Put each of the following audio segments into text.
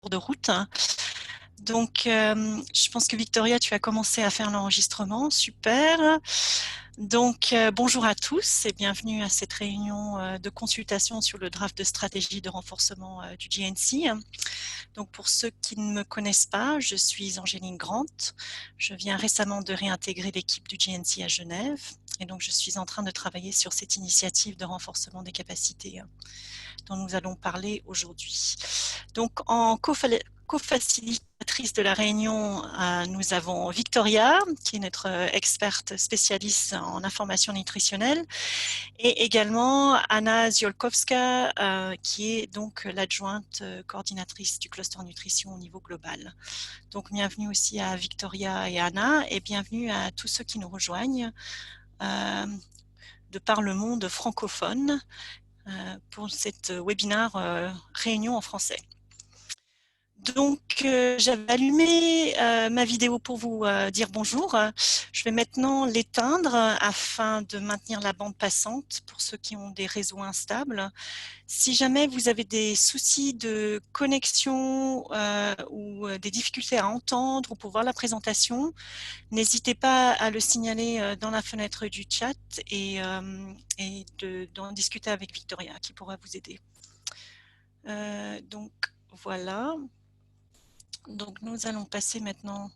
de route. Donc, je pense que Victoria, tu as commencé à faire l'enregistrement. Super. Donc, bonjour à tous et bienvenue à cette réunion de consultation sur le draft de stratégie de renforcement du GNC. Donc, pour ceux qui ne me connaissent pas, je suis Angéline Grant. Je viens récemment de réintégrer l'équipe du GNC à Genève. Et donc, je suis en train de travailler sur cette initiative de renforcement des capacités dont nous allons parler aujourd'hui. Donc, en co-facilitatrice de la réunion, nous avons Victoria, qui est notre experte spécialiste en information nutritionnelle, et également Anna Ziolkowska, qui est donc l'adjointe coordinatrice du cluster nutrition au niveau global. Donc, bienvenue aussi à Victoria et Anna, et bienvenue à tous ceux qui nous rejoignent de par le monde francophone pour cette webinaire réunion en français. Donc, j'avais allumé ma vidéo pour vous dire bonjour. Je vais maintenant l'éteindre afin de maintenir la bande passante pour ceux qui ont des réseaux instables. Si jamais vous avez des soucis de connexion ou des difficultés à entendre ou pour voir la présentation, n'hésitez pas à le signaler dans la fenêtre du chat et d'en discuter avec Victoria qui pourra vous aider. Donc, voilà. Donc, nous allons passer maintenant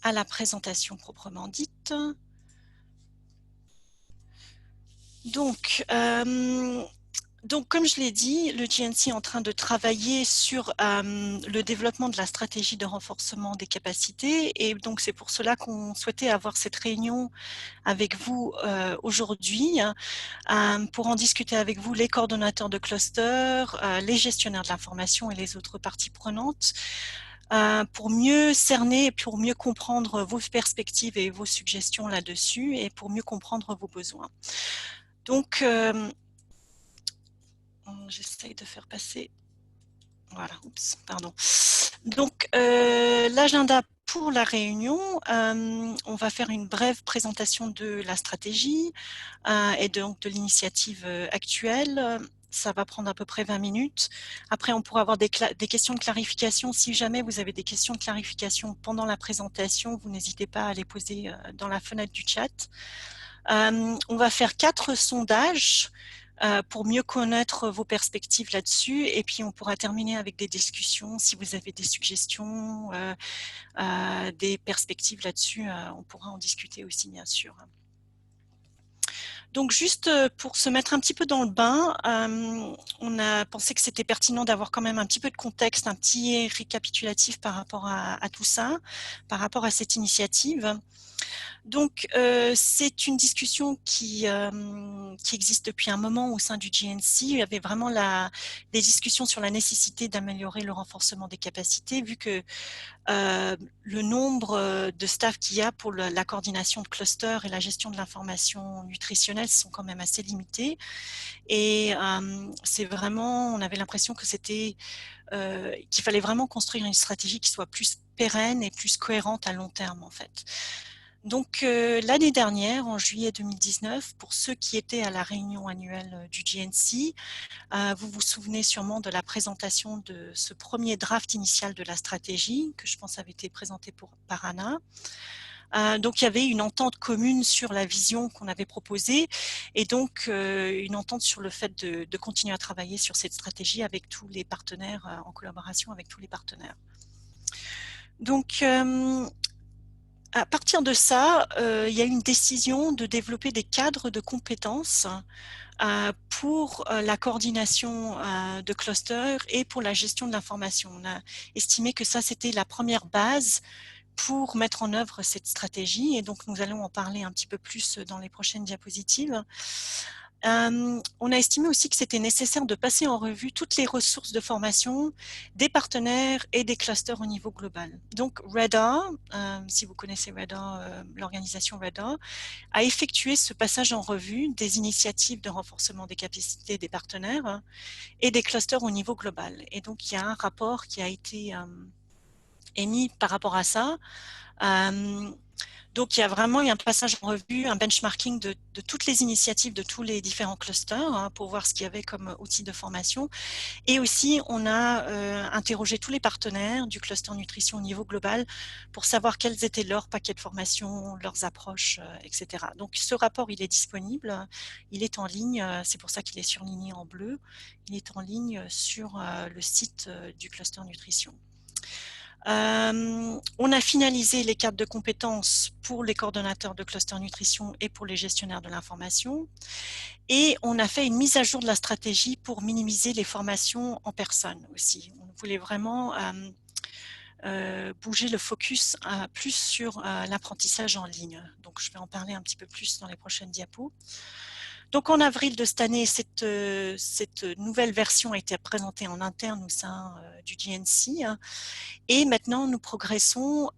à la présentation proprement dite. Donc, comme je l'ai dit, le GNC est en train de travailler sur le développement de la stratégie de renforcement des capacités et donc c'est pour cela qu'on souhaitait avoir cette réunion avec vous aujourd'hui pour en discuter avec vous les coordonnateurs de cluster, les gestionnaires de l'information et les autres parties prenantes pour mieux cerner et pour mieux comprendre vos perspectives et vos suggestions là-dessus et pour mieux comprendre vos besoins. Donc, j'essaye de faire passer. Voilà, oups, pardon. Donc, l'agenda pour la réunion, on va faire une brève présentation de la stratégie et donc de l'initiative actuelle. Ça va prendre à peu près 20 minutes. Après, on pourra avoir des questions de clarification. Si jamais vous avez des questions de clarification pendant la présentation, vous n'hésitez pas à les poser dans la fenêtre du chat. On va faire 4 sondages pour mieux connaître vos perspectives là-dessus. Et puis, on pourra terminer avec des discussions. Si vous avez des suggestions, des perspectives là-dessus, on pourra en discuter aussi, bien sûr. Donc, juste pour se mettre un petit peu dans le bain, on a pensé que c'était pertinent d'avoir quand même un petit peu de contexte, un petit récapitulatif par rapport à tout ça, par rapport à cette initiative. Donc, c'est une discussion qui existe depuis un moment au sein du GNC. Il y avait vraiment des discussions sur la nécessité d'améliorer le renforcement des capacités, vu que le nombre de staff qu'il y a pour la coordination de clusters et la gestion de l'information nutritionnelle sont quand même assez limités. Et c'est vraiment, on avait l'impression que c'était qu'il fallait vraiment construire une stratégie qui soit plus pérenne et plus cohérente à long terme, en fait. Donc, l'année dernière, en juillet 2019, pour ceux qui étaient à la réunion annuelle du GNC, vous vous souvenez sûrement de la présentation de ce premier draft initial de la stratégie, que je pense avait été présenté par Anna. Donc, il y avait une entente commune sur la vision qu'on avait proposée et donc une entente sur le fait de continuer à travailler sur cette stratégie avec tous les partenaires, en collaboration avec tous les partenaires. Donc, à partir de ça, il y a une décision de développer des cadres de compétences pour la coordination de clusters et pour la gestion de l'information. On a estimé que ça, c'était la première base pour mettre en œuvre cette stratégie et donc nous allons en parler un petit peu plus dans les prochaines diapositives. On a estimé aussi que c'était nécessaire de passer en revue toutes les ressources de formation des partenaires et des clusters au niveau global. Donc REDA, si vous connaissez REDA, l'organisation REDA, a effectué ce passage en revue des initiatives de renforcement des capacités des partenaires et des clusters au niveau global. Et donc il y a un rapport qui a été émis par rapport à ça. Donc, il y a vraiment eu un passage en revue, un benchmarking de toutes les initiatives de tous les différents clusters hein, pour voir ce qu'il y avait comme outils de formation. Et aussi, on a interrogé tous les partenaires du cluster nutrition au niveau global pour savoir quels étaient leurs paquets de formation, leurs approches, etc. Donc, ce rapport, il est disponible, il est en ligne, c'est pour ça qu'il est surligné en bleu. Il est en ligne sur le site du cluster nutrition. On a finalisé les cartes de compétences pour les coordonnateurs de cluster nutrition et pour les gestionnaires de l'information. Et on a fait une mise à jour de la stratégie pour minimiser les formations en personne aussi. On voulait vraiment bouger le focus plus sur l'apprentissage en ligne. Donc, je vais en parler un petit peu plus dans les prochaines diapos. Donc, en avril de cette année, cette nouvelle version a été présentée en interne au sein du GNC. Et maintenant, nous progressons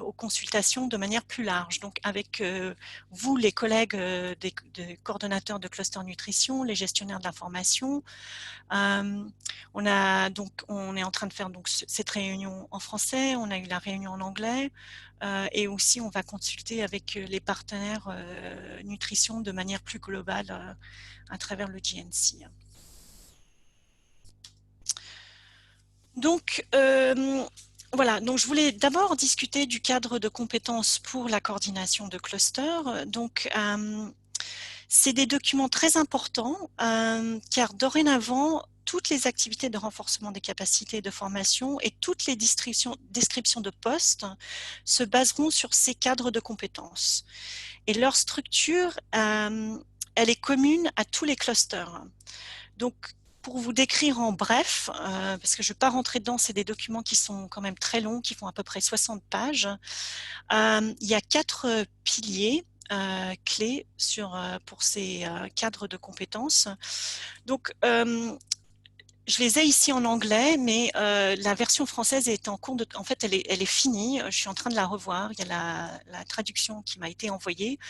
aux consultations de manière plus large. Donc, avec vous, les collègues des coordonnateurs de cluster nutrition, les gestionnaires de l'information, on est en train de faire donc cette réunion en français. On a eu la réunion en anglais. Et aussi, on va consulter avec les partenaires nutrition de manière plus globale à travers le GNC. Donc, voilà, donc je voulais d'abord discuter du cadre de compétences pour la coordination de clusters. Donc, c'est des documents très importants car dorénavant, toutes les activités de renforcement des capacités de formation et toutes les descriptions de postes se baseront sur ces cadres de compétences. Et leur structure, elle est commune à tous les clusters. Donc, pour vous décrire en bref, parce que je ne vais pas rentrer dedans, c'est des documents qui sont quand même très longs, qui font à peu près 60 pages. Il y a 4 piliers clés pour ces cadres de compétences. Donc, je les ai ici en anglais, mais la version française est en cours de... En fait, elle est finie. Je suis en train de la revoir. Il y a la traduction qui m'a été envoyée.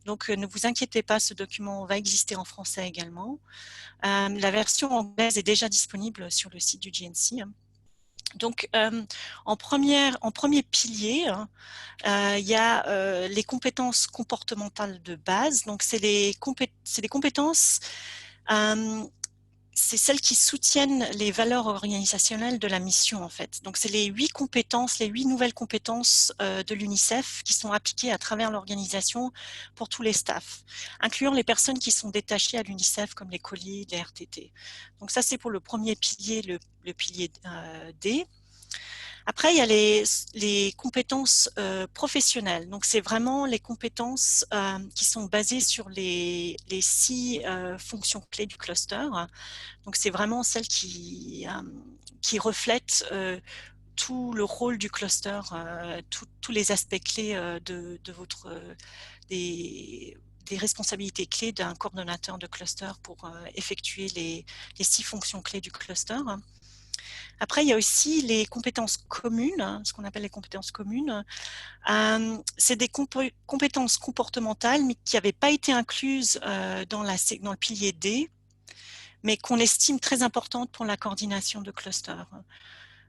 Donc, ne vous inquiétez pas, ce document va exister en français également. La version anglaise est déjà disponible sur le site du GNC. Donc, en premier pilier, il y a les compétences comportementales de base. Donc, c'est des compétences, c'est celles qui soutiennent les valeurs organisationnelles de la mission, en fait. Donc, c'est les 8 compétences, les 8 nouvelles compétences de l'UNICEF qui sont appliquées à travers l'organisation pour tous les staffs, incluant les personnes qui sont détachées à l'UNICEF, comme les colis, les RTT. Donc, ça, c'est pour le premier pilier, le pilier D. Après, il y a les compétences professionnelles. Donc, c'est vraiment les compétences qui sont basées sur les 6 fonctions clés du cluster. Donc, c'est vraiment celles qui reflètent tout le rôle du cluster, tous les aspects clés de votre des responsabilités clés d'un coordonnateur de cluster pour effectuer les 6 fonctions clés du cluster. Après, il y a aussi les compétences communes, ce qu'on appelle les compétences communes. C'est des compétences comportementales, mais qui n'avaient pas été incluses dans le pilier D, mais qu'on estime très importantes pour la coordination de clusters.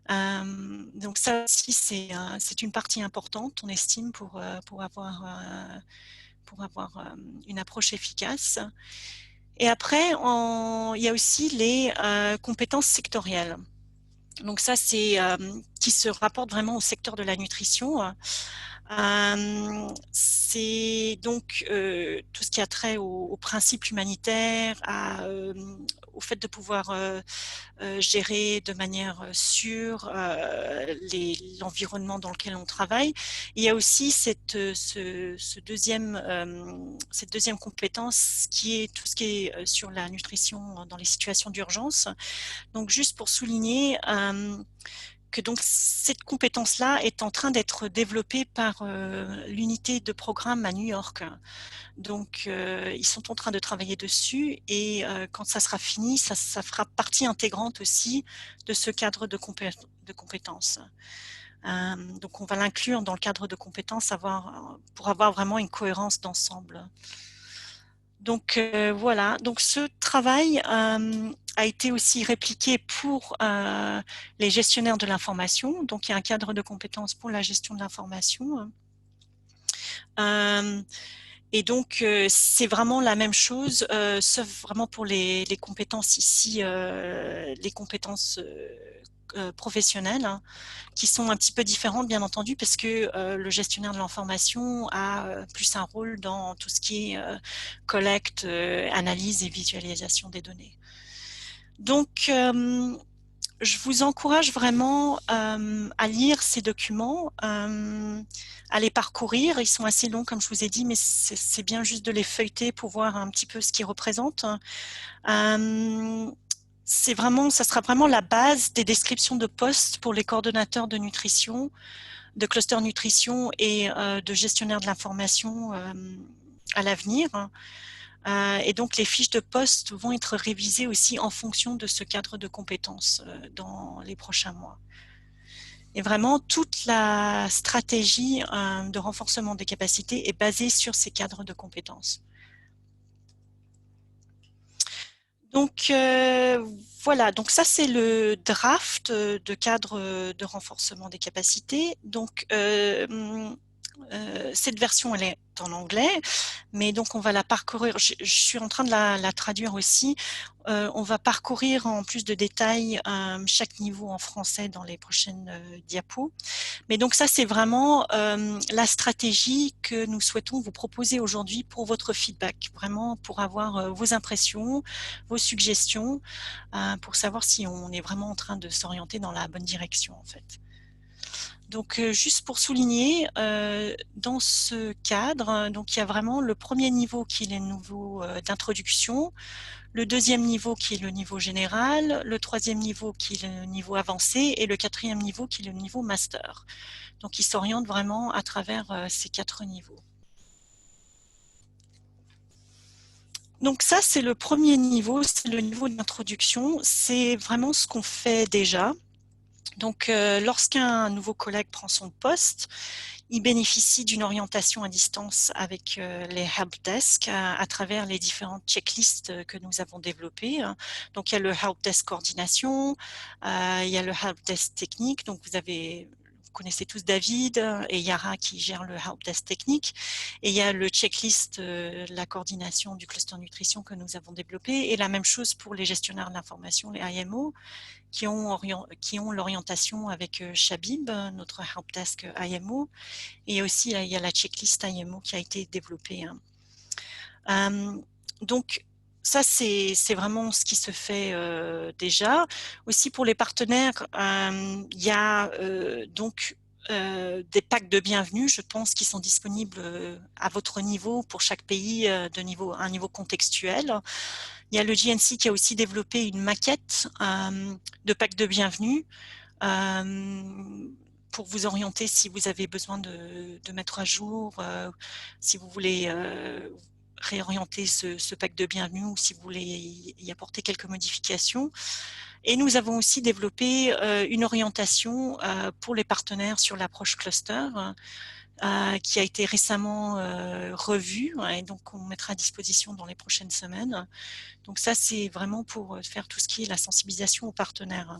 Donc ça aussi, c'est une partie importante, on estime, pour avoir une approche efficace. Et après, il y a aussi les compétences sectorielles. Donc ça, c'est qui se rapporte vraiment au secteur de la nutrition. C'est donc tout ce qui a trait aux principes humanitaires, au fait de pouvoir gérer de manière sûre l'environnement dans lequel on travaille. Il y a aussi cette deuxième compétence qui est tout ce qui est sur la nutrition dans les situations d'urgence. Donc, juste pour souligner que donc cette compétence-là est en train d'être développée par l'unité de programme à New York. Donc, ils sont en train de travailler dessus et quand ça sera fini, ça fera partie intégrante aussi de ce cadre de compétences. Donc, on va l'inclure dans le cadre de compétences pour avoir vraiment une cohérence d'ensemble. Donc voilà, donc ce travail a été aussi répliqué pour les gestionnaires de l'information. Donc il y a un cadre de compétences pour la gestion de l'information. Et donc, c'est vraiment la même chose, sauf vraiment pour les compétences ici, les compétences professionnelles, hein, qui sont un petit peu différentes, bien entendu, parce que le gestionnaire de l'information a plus un rôle dans tout ce qui est collecte, analyse et visualisation des données. Donc, je vous encourage vraiment à lire ces documents, à les parcourir. Ils sont assez longs, comme je vous ai dit, mais c'est bien juste de les feuilleter pour voir un petit peu ce qu'ils représentent. Ça sera vraiment la base des descriptions de postes pour les coordonnateurs de nutrition, de cluster nutrition et de gestionnaires de l'information à l'avenir. Et donc, les fiches de poste vont être révisées aussi en fonction de ce cadre de compétences dans les prochains mois. Et vraiment, toute la stratégie de renforcement des capacités est basée sur ces cadres de compétences. Donc, voilà, donc ça c'est le draft de cadre de renforcement des capacités. Donc, cette version, elle est en anglais, mais donc on va la parcourir. Je suis en train de la traduire aussi. On va parcourir en plus de détails chaque niveau en français dans les prochaines diapos. Mais donc ça, c'est vraiment la stratégie que nous souhaitons vous proposer aujourd'hui pour votre feedback, vraiment pour avoir vos impressions, vos suggestions, pour savoir si on est vraiment en train de s'orienter dans la bonne direction en fait. Donc, juste pour souligner, dans ce cadre, donc il y a vraiment le premier niveau qui est le niveau d'introduction, le deuxième niveau qui est le niveau général, le troisième niveau qui est le niveau avancé et le quatrième niveau qui est le niveau master. Donc, il s'oriente vraiment à travers ces 4 niveaux. Donc ça, c'est le premier niveau, c'est le niveau d'introduction. C'est vraiment ce qu'on fait déjà. Donc, lorsqu'un nouveau collègue prend son poste, il bénéficie d'une orientation à distance avec les helpdesk à travers les différentes checklists que nous avons développées. Donc, il y a le helpdesk coordination, il y a le helpdesk technique. Donc, vous connaissez tous David et Yara qui gèrent le helpdesk technique. Et il y a le checklist, la coordination du cluster nutrition que nous avons développé. Et la même chose pour les gestionnaires de l'information, les IMO, qui ont l'orientation avec Shabib, notre helpdesk IMO, et aussi il y a la checklist IMO qui a été développée. Donc ça, c'est vraiment ce qui se fait déjà. Aussi pour les partenaires, il y a donc des packs de bienvenue, je pense, qui sont disponibles à votre niveau pour chaque pays, un niveau contextuel. Il y a le GNC qui a aussi développé une maquette de pack de bienvenue pour vous orienter si vous avez besoin de mettre à jour, si vous voulez réorienter ce pack de bienvenue ou si vous voulez y apporter quelques modifications. Et nous avons aussi développé une orientation pour les partenaires sur l'approche cluster qui a été récemment revue et donc on mettra à disposition dans les prochaines semaines. Donc ça, c'est vraiment pour faire tout ce qui est la sensibilisation aux partenaires.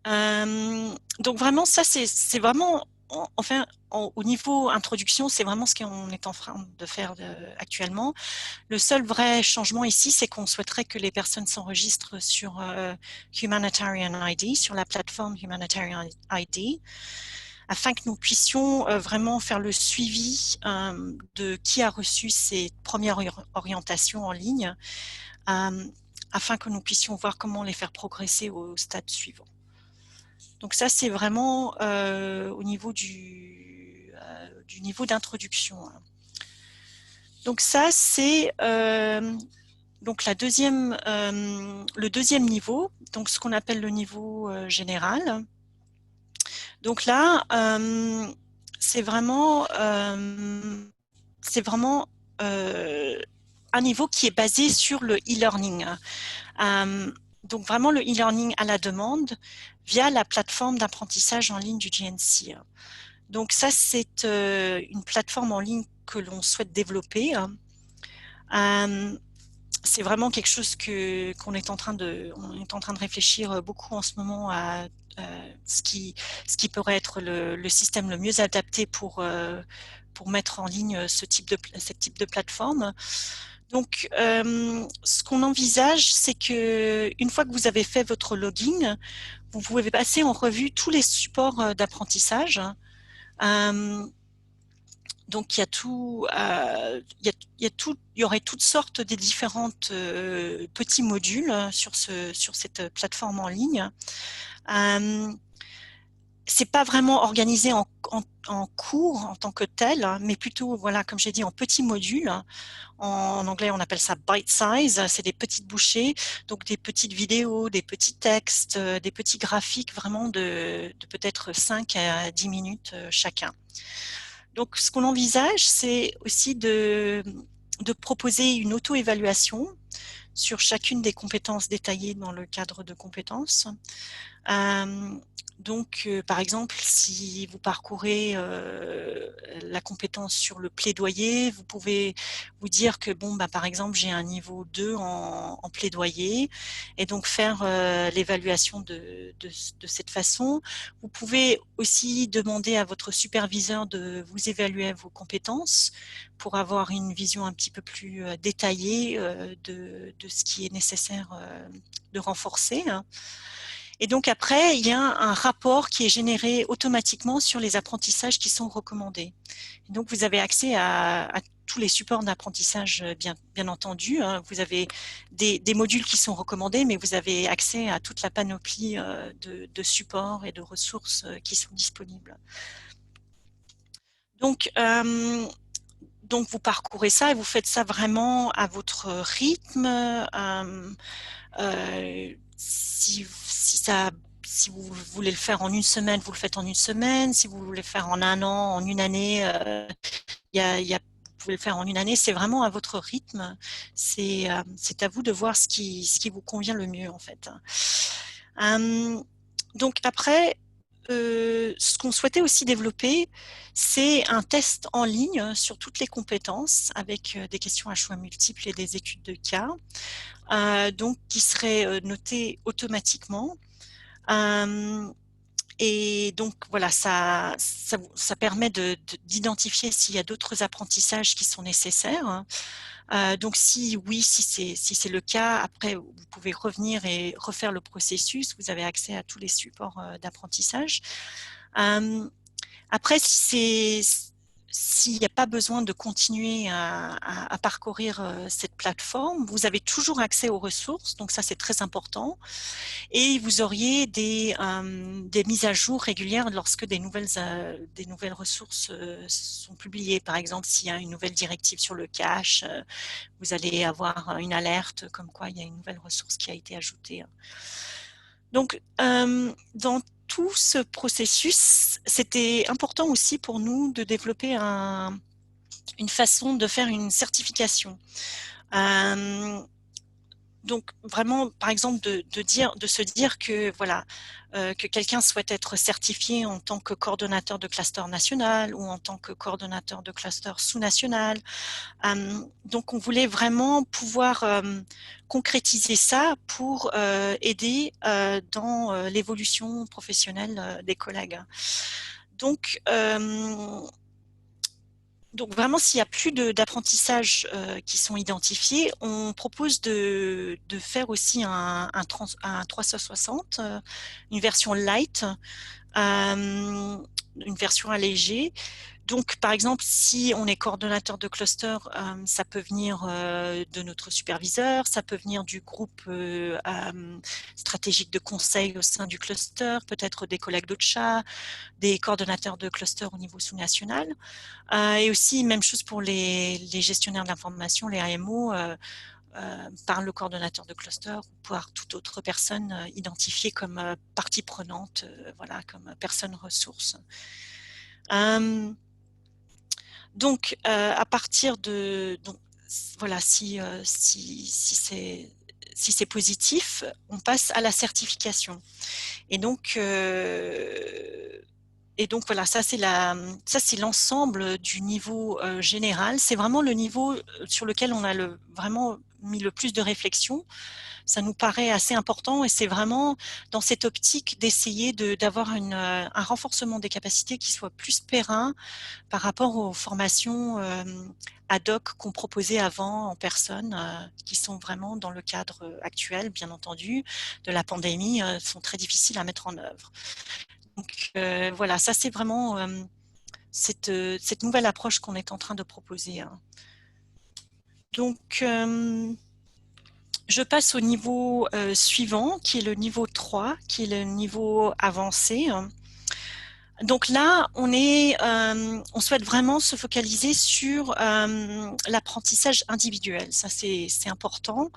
Donc vraiment, ça, c'est vraiment, enfin, au niveau introduction, c'est vraiment ce qu'on est en train de faire actuellement. Le seul vrai changement ici, c'est qu'on souhaiterait que les personnes s'enregistrent sur Humanitarian ID, sur la plateforme Humanitarian ID, afin que nous puissions vraiment faire le suivi de qui a reçu ces premières orientations en ligne, afin que nous puissions voir comment les faire progresser au stade suivant. Donc ça, c'est vraiment au niveau du niveau d'introduction. Donc ça, c'est donc le deuxième niveau, donc ce qu'on appelle le niveau général. Donc là, c'est vraiment un niveau qui est basé sur le e-learning. Donc vraiment le e-learning à la demande via la plateforme d'apprentissage en ligne du GNC. Donc ça, c'est une plateforme en ligne que l'on souhaite développer. C'est vraiment quelque chose qu'on est en train de réfléchir beaucoup en ce moment à ce qui pourrait être le système le mieux adapté pour pour mettre en ligne ce type de plateforme. Donc, ce qu'on envisage, c'est que une fois que vous avez fait votre login, vous pouvez passer en revue tous les supports d'apprentissage. Donc, il y a tout, il y aurait toutes sortes des différentes petits modules sur cette plateforme en ligne. C'est pas vraiment organisé en cours en tant que tel, mais plutôt, voilà, comme j'ai dit, en petits modules. En anglais, on appelle ça bite size. C'est des petites bouchées, donc des petites vidéos, des petits textes, des petits graphiques, vraiment de peut-être 5 à 10 minutes chacun. Donc, ce qu'on envisage, c'est aussi de proposer une auto-évaluation sur chacune des compétences détaillées dans le cadre de compétences. Donc, par exemple, si vous parcourez la compétence sur le plaidoyer, vous pouvez vous dire que, bon, bah, par exemple, j'ai un niveau 2 en plaidoyer, et donc faire l'évaluation de cette façon. Vous pouvez aussi demander à votre superviseur de vous évaluer vos compétences pour avoir une vision un petit peu plus détaillée de ce qui est nécessaire de renforcer. Et donc après, il y a un rapport qui est généré automatiquement sur les apprentissages qui sont recommandés. Et donc vous avez accès à tous les supports d'apprentissage, bien entendu. Vous avez des modules qui sont recommandés, mais vous avez accès à toute la panoplie de supports et de ressources qui sont disponibles. Donc vous parcourez ça et vous faites ça vraiment à votre rythme. Si vous voulez le faire en une semaine, vous le faites en une semaine. Si vous voulez le faire en un an, en une année, vous pouvez le faire en une année. C'est vraiment à votre rythme. C'est à vous de voir ce qui vous convient le mieux, en fait. Donc après, ce qu'on souhaitait aussi développer, c'est un test en ligne sur toutes les compétences avec des questions à choix multiples et des études de cas, donc qui seraient notées automatiquement. Et donc voilà, ça permet d'identifier s'il y a d'autres apprentissages qui sont nécessaires. Donc si c'est le cas, après vous pouvez revenir et refaire le processus. Vous avez accès à tous les supports d'apprentissage. Après, s'il n'y a pas besoin de continuer à parcourir cette plateforme, vous avez toujours accès aux ressources, donc ça c'est très important. Et vous auriez des mises à jour régulières lorsque des nouvelles ressources sont publiées. Par exemple, s'il y a une nouvelle directive sur le cache, vous allez avoir une alerte comme quoi il y a une nouvelle ressource qui a été ajoutée. Donc, dans tout ce processus, c'était important aussi pour nous de développer une façon de faire une certification. Donc vraiment, par exemple, de se dire que voilà, que quelqu'un souhaite être certifié en tant que coordonnateur de cluster national ou en tant que coordonnateur de cluster sous-national. Donc on voulait vraiment pouvoir concrétiser ça pour aider dans l'évolution professionnelle des collègues. Donc vraiment, s'il n'y a plus d'apprentissage qui sont identifiés, on propose de faire aussi un 360, une version light, une version allégée. Donc, par exemple, si on est coordonnateur de cluster, ça peut venir de notre superviseur, ça peut venir du groupe stratégique de conseil au sein du cluster, peut-être des collègues d'OCHA, des coordonnateurs de cluster au niveau sous-national. Et aussi, même chose pour les gestionnaires de l'information, les AMO, par le coordonnateur de cluster, ou par toute autre personne identifiée comme partie prenante, voilà, comme personne ressource. Donc, à partir de... Donc, voilà, si c'est positif, on passe à la certification. Et donc voilà, ça c'est l'ensemble du niveau général. C'est vraiment le niveau sur lequel on a vraiment mis le plus de réflexion. Ça nous paraît assez important et c'est vraiment dans cette optique d'essayer d'avoir un renforcement des capacités qui soit plus périn par rapport aux formations ad hoc qu'on proposait avant en personne, qui sont vraiment dans le cadre actuel, bien entendu, de la pandémie, sont très difficiles à mettre en œuvre. Donc voilà, ça c'est vraiment cette nouvelle approche qu'on est en train de proposer. Donc je passe au niveau suivant, qui est le niveau 3, qui est le niveau avancé. Donc là, on souhaite vraiment se focaliser sur l'apprentissage individuel. Ça, c'est important.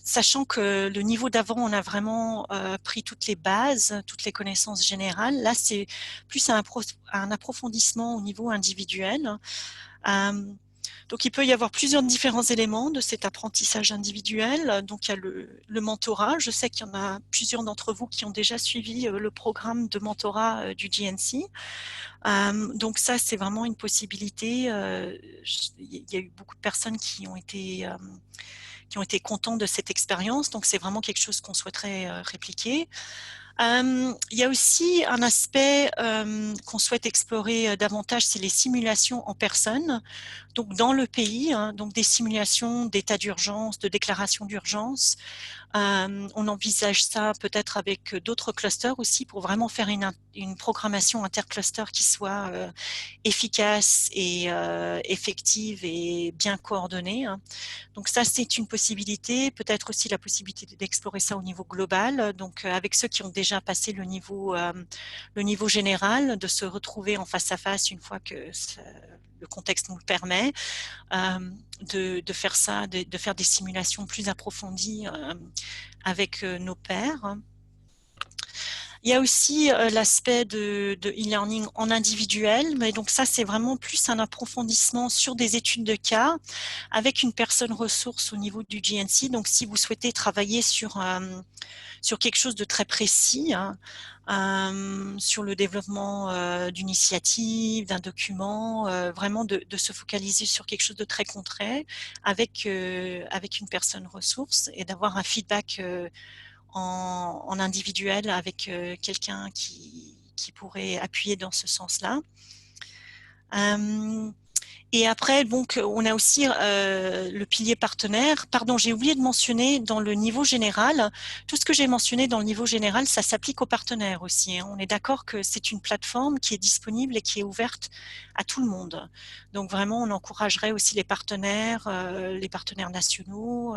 Sachant que le niveau d'avant, on a vraiment pris toutes les bases, toutes les connaissances générales. Là, c'est plus un approfondissement au niveau individuel. Donc, il peut y avoir plusieurs différents éléments de cet apprentissage individuel. Donc, il y a le mentorat. Je sais qu'il y en a plusieurs d'entre vous qui ont déjà suivi le programme de mentorat du GNC. Donc, ça, c'est vraiment une possibilité. Il y a eu beaucoup de personnes qui ont été contents de cette expérience. Donc, c'est vraiment quelque chose qu'on souhaiterait répliquer. Il y a aussi un aspect qu'on souhaite explorer davantage, c'est les simulations en personne, donc dans le pays, donc des simulations d'état d'urgence, de déclaration d'urgence. On envisage ça peut-être avec d'autres clusters aussi pour vraiment faire une programmation intercluster qui soit efficace et effective et bien coordonnée. Donc ça, c'est une possibilité. Peut-être aussi la possibilité d'explorer ça au niveau global. Donc avec ceux qui ont déjà passé le niveau général, de se retrouver en face à face une fois que le contexte nous le permet, de faire ça, de faire des simulations plus approfondies avec nos pairs. Il y a aussi l'aspect de e-learning en individuel, mais donc ça c'est vraiment plus un approfondissement sur des études de cas avec une personne ressource au niveau du GNC. Donc si vous souhaitez travailler sur quelque chose de très précis, sur le développement d'initiatives, d'un document, vraiment de se focaliser sur quelque chose de très concret avec une personne ressource et d'avoir un feedback en individuel avec quelqu'un qui pourrait appuyer dans ce sens-là. Et après, donc, on a aussi le pilier partenaire. Pardon, j'ai oublié de mentionner dans le niveau général, tout ce que j'ai mentionné dans le niveau général, ça s'applique aux partenaires aussi. On est d'accord que c'est une plateforme qui est disponible et qui est ouverte à tout le monde. Donc vraiment, on encouragerait aussi les partenaires nationaux,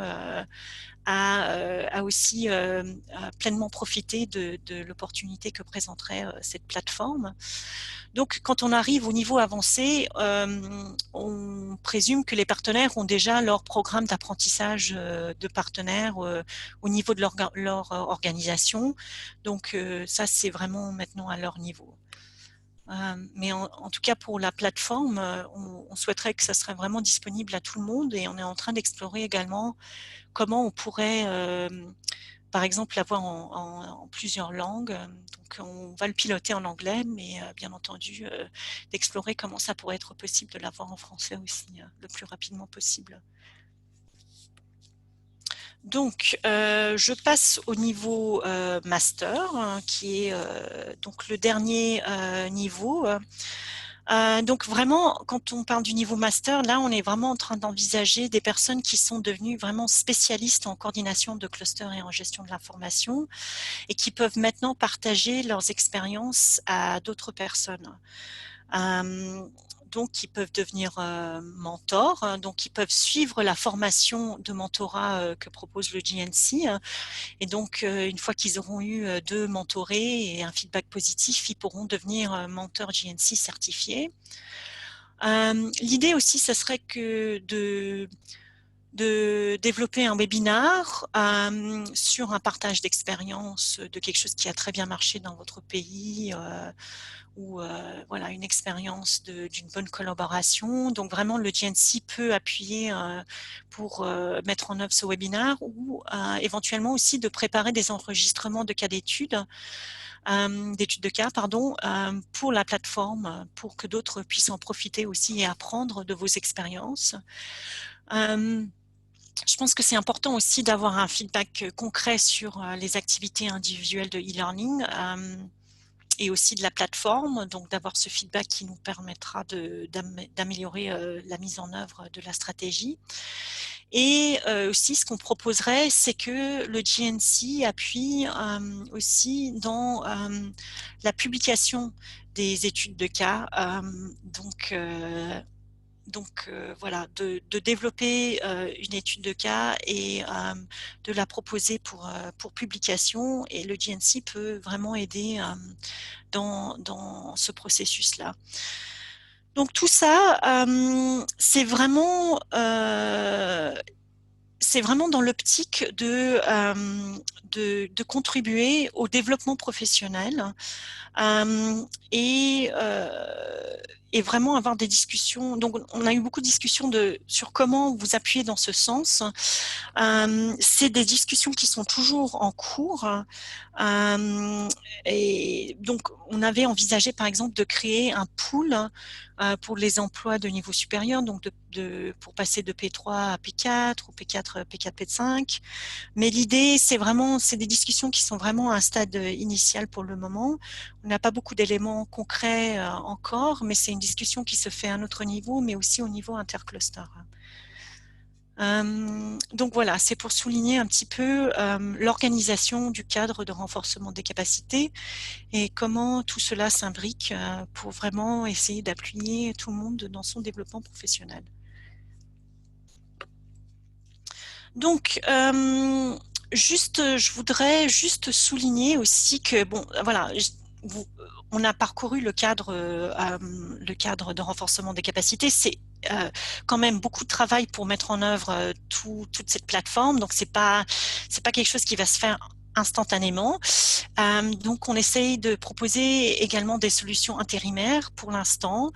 à aussi à pleinement profiter de l'opportunité que présenterait cette plateforme. Donc, quand on arrive au niveau avancé, on présume que les partenaires ont déjà leur programme d'apprentissage de partenaires au niveau de leur organisation. Donc, ça, c'est vraiment maintenant à leur niveau. Mais en tout cas, pour la plateforme, on souhaiterait que ça serait vraiment disponible à tout le monde et on est en train d'explorer également comment on pourrait, par exemple, l'avoir en plusieurs langues. Donc, on va le piloter en anglais, mais bien entendu, d'explorer comment ça pourrait être possible de l'avoir en français aussi, le plus rapidement possible. Donc, je passe au niveau master, qui est donc le dernier niveau. Donc vraiment, quand on parle du niveau master, là, on est vraiment en train d'envisager des personnes qui sont devenues vraiment spécialistes en coordination de clusters et en gestion de l'information et qui peuvent maintenant partager leurs expériences à d'autres personnes. Donc, ils peuvent devenir mentors, donc ils peuvent suivre la formation de mentorat que propose le GNC. Et donc, une fois qu'ils auront eu deux mentorés et un feedback positif, ils pourront devenir mentors GNC certifiés. L'idée aussi, ce serait que de développer un webinar sur un partage d'expérience de quelque chose qui a très bien marché dans votre pays ou voilà, une expérience d'une bonne collaboration. Donc vraiment, le GNC peut appuyer pour mettre en œuvre ce webinaire ou éventuellement aussi de préparer des enregistrements de cas d'études de cas, pour la plateforme, pour que d'autres puissent en profiter aussi et apprendre de vos expériences. Je pense que c'est important aussi d'avoir un feedback concret sur les activités individuelles de e-learning et aussi de la plateforme, donc d'avoir ce feedback qui nous permettra d'améliorer la mise en œuvre de la stratégie. Et aussi, ce qu'on proposerait, c'est que le GNC appuie aussi dans la publication des études de cas. Voilà, de développer une étude de cas et de la proposer pour publication. Et le GNC peut vraiment aider dans ce processus-là. Donc tout ça, c'est vraiment dans l'optique de contribuer au développement professionnel et, et vraiment avoir des discussions. Donc, on a eu beaucoup de discussions sur comment vous appuyer dans ce sens. C'est des discussions qui sont toujours en cours. Et donc, on avait envisagé, par exemple, de créer un pool pour les emplois de niveau supérieur, donc pour passer de P3 à P4 ou P4, P4, P5. Mais l'idée, c'est des discussions qui sont vraiment à un stade initial pour le moment. On n'a pas beaucoup d'éléments concrets encore, mais c'est une discussion qui se fait à un autre niveau, mais aussi au niveau intercluster. Donc voilà, c'est pour souligner un petit peu l'organisation du cadre de renforcement des capacités et comment tout cela s'imbrique pour vraiment essayer d'appuyer tout le monde dans son développement professionnel. Donc, je voudrais juste souligner aussi que, bon, voilà, on a parcouru le cadre de renforcement des capacités. C'est quand même beaucoup de travail pour mettre en œuvre toute cette plateforme. Donc, c'est pas quelque chose qui va se faire instantanément. Donc, on essaye de proposer également des solutions intérimaires pour l'instant,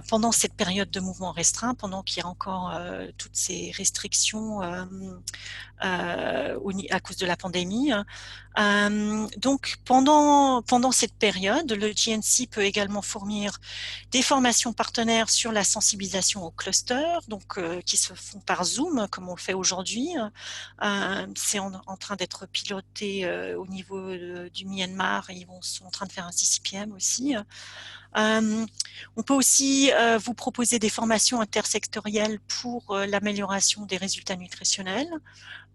pendant cette période de mouvement restreint, pendant qu'il y a encore toutes ces restrictions à cause de la pandémie. Donc, pendant cette période, le GNC peut également fournir des formations partenaires sur la sensibilisation au cluster, donc qui se font par Zoom, comme on le fait aujourd'hui. C'est en train d'être piloté au niveau du Myanmar et ils sont en train de faire un CCPM aussi. On peut aussi vous proposer des formations intersectorielles pour l'amélioration des résultats nutritionnels.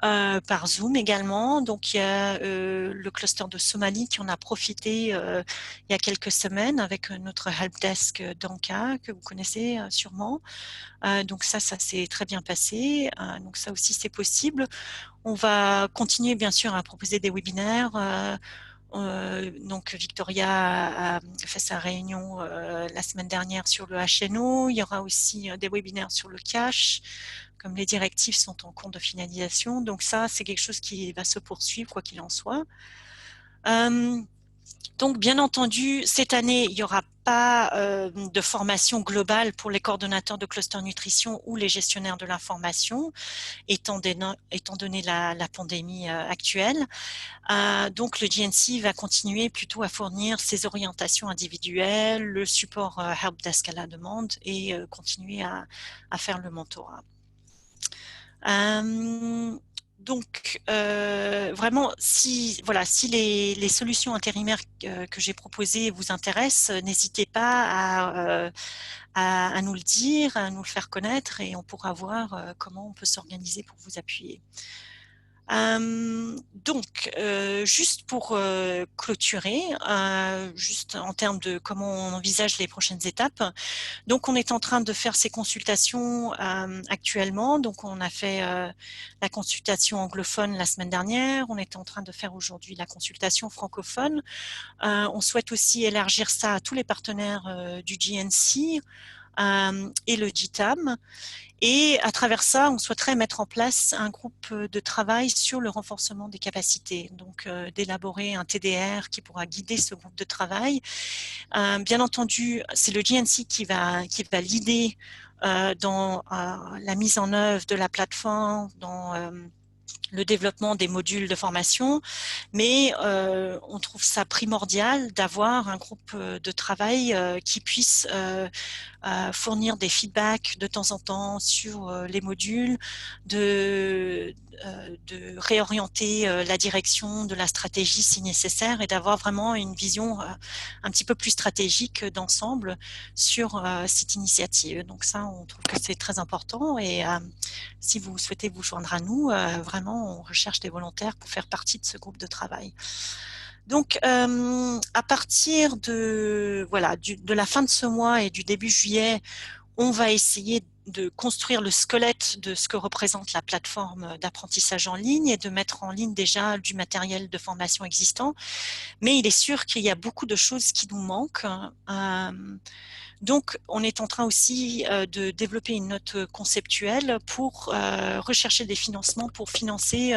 Par Zoom également. Donc, il y a le cluster de Somalie qui en a profité il y a quelques semaines avec notre helpdesk d'Anka, que vous connaissez sûrement. Donc, ça s'est très bien passé. Donc, ça aussi, c'est possible. On va continuer, bien sûr, à proposer des webinaires. Donc Victoria a fait sa réunion la semaine dernière sur le HNO. Il y aura aussi des webinaires sur le cache, comme les directives sont en cours de finalisation. Donc ça, c'est quelque chose qui va se poursuivre, quoi qu'il en soit. Donc, bien entendu, cette année, il n'y aura pas de formation globale pour les coordonnateurs de cluster nutrition ou les gestionnaires de l'information, étant donné la pandémie actuelle. Donc, le GNC va continuer plutôt à fournir ses orientations individuelles, le support helpdesk à la demande et continuer à faire le mentorat. Donc, vraiment, si les solutions intérimaires que j'ai proposées vous intéressent, n'hésitez pas à nous le dire, à nous le faire connaître et on pourra voir comment on peut s'organiser pour vous appuyer. Donc, juste pour clôturer, juste en termes de comment on envisage les prochaines étapes. Donc, on est en train de faire ces consultations actuellement. Donc, on a fait la consultation anglophone la semaine dernière. On est en train de faire aujourd'hui la consultation francophone. On souhaite aussi élargir ça à tous les partenaires du GNC et le GTAM. Et à travers ça, on souhaiterait mettre en place un groupe de travail sur le renforcement des capacités, donc d'élaborer un TDR qui pourra guider ce groupe de travail. Bien entendu, c'est le GNC qui va l'idée dans la mise en œuvre de la plateforme, dans le développement des modules de formation, mais on trouve ça primordial d'avoir un groupe de travail qui puisse fournir des feedbacks de temps en temps sur les modules, de réorienter la direction de la stratégie si nécessaire et d'avoir vraiment une vision un petit peu plus stratégique d'ensemble sur cette initiative. Donc ça, on trouve que c'est très important et si vous souhaitez vous joindre à nous, vraiment, on recherche des volontaires pour faire partie de ce groupe de travail. Donc, à partir de, voilà, de la fin de ce mois et du début juillet, on va essayer de construire le squelette de ce que représente la plateforme d'apprentissage en ligne et de mettre en ligne déjà du matériel de formation existant. Mais il est sûr qu'il y a beaucoup de choses qui nous manquent. Donc, on est en train aussi de développer une note conceptuelle pour rechercher des financements pour financer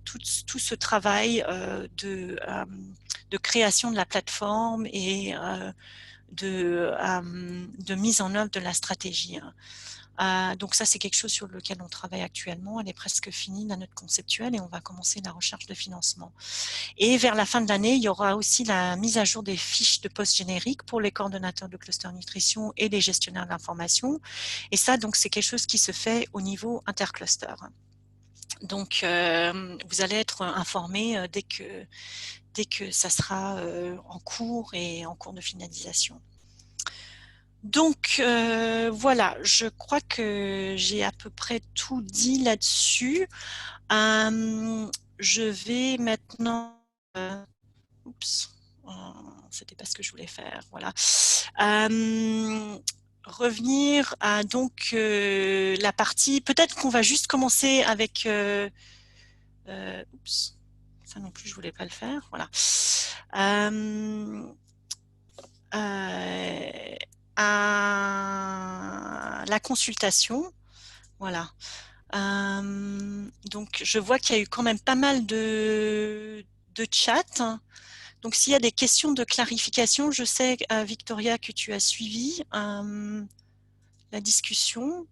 tout ce travail de création de la plateforme et de mise en œuvre de la stratégie. Donc ça, c'est quelque chose sur lequel on travaille actuellement. Elle est presque finie, la note conceptuelle, et on va commencer la recherche de financement. Et vers la fin de l'année, il y aura aussi la mise à jour des fiches de poste génériques pour les coordonnateurs de cluster nutrition et les gestionnaires d'information. Et ça, donc, c'est quelque chose qui se fait au niveau intercluster. Donc, vous allez être informés dès que ça sera en cours et en cours de finalisation. Donc voilà, je crois que j'ai à peu près tout dit là-dessus. Je vais maintenant... oups, c'était pas ce que je voulais faire, voilà. Revenir à donc la partie... Peut-être qu'on va juste commencer avec... oups, ça non plus, je voulais pas le faire, voilà. À la consultation, voilà. Donc, je vois qu'il y a eu quand même pas mal de chats. Donc, s'il y a des questions de clarification, je sais, Victoria, que tu as suivi la discussion.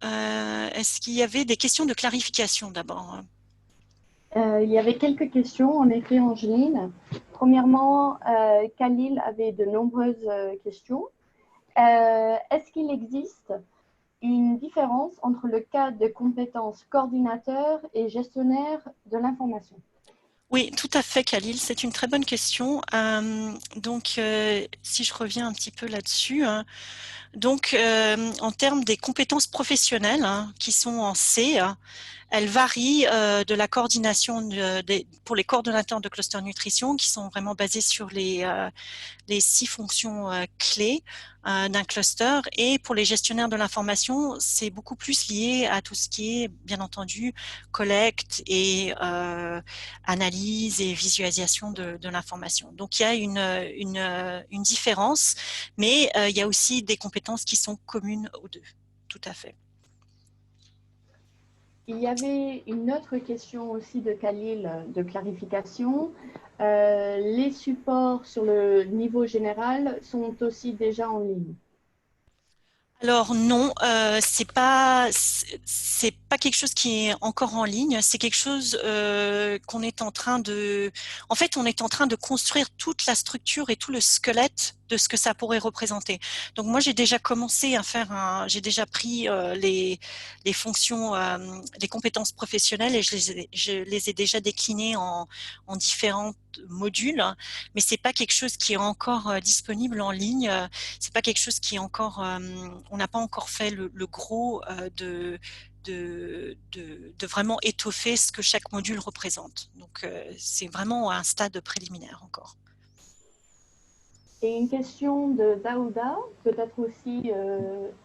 Est-ce qu'il y avait des questions de clarification d'abord? Il y avait quelques questions, en effet, Angeline. Premièrement, Khalil avait de nombreuses questions. Est-ce qu'il existe une différence entre le cas de compétences coordinateur et gestionnaire de l'information? Oui, tout à fait, Khalil. C'est une très bonne question. Donc, si je reviens un petit peu là-dessus, hein, donc en termes des compétences professionnelles hein, qui sont en C, elles varient de la coordination pour les coordonnateurs de cluster nutrition qui sont vraiment basés sur les 6 fonctions clés d'un cluster. Et pour les gestionnaires de l'information, c'est beaucoup plus lié à tout ce qui est, bien entendu, collecte et analyse et visualisation de l'information. Donc, il y a une différence, mais il y a aussi des compétences qui sont communes aux deux. Tout à fait. Il y avait une autre question aussi de Khalil de clarification. Les supports sur le niveau général sont aussi déjà en ligne? Alors non, c'est pas quelque chose qui est encore en ligne. C'est quelque chose qu'on est en train de. En fait, on est en train de construire toute la structure et tout le squelette de ce que ça pourrait représenter. Donc moi, j'ai déjà commencé à faire j'ai déjà pris les fonctions, les compétences professionnelles et je les ai déjà déclinées en différents modules. Mais c'est pas quelque chose qui est encore disponible en ligne. C'est pas quelque chose qui est encore, on n'a pas encore fait le gros de vraiment étoffer ce que chaque module représente. Donc c'est vraiment à un stade préliminaire encore. Et une question de Daouda, peut-être aussi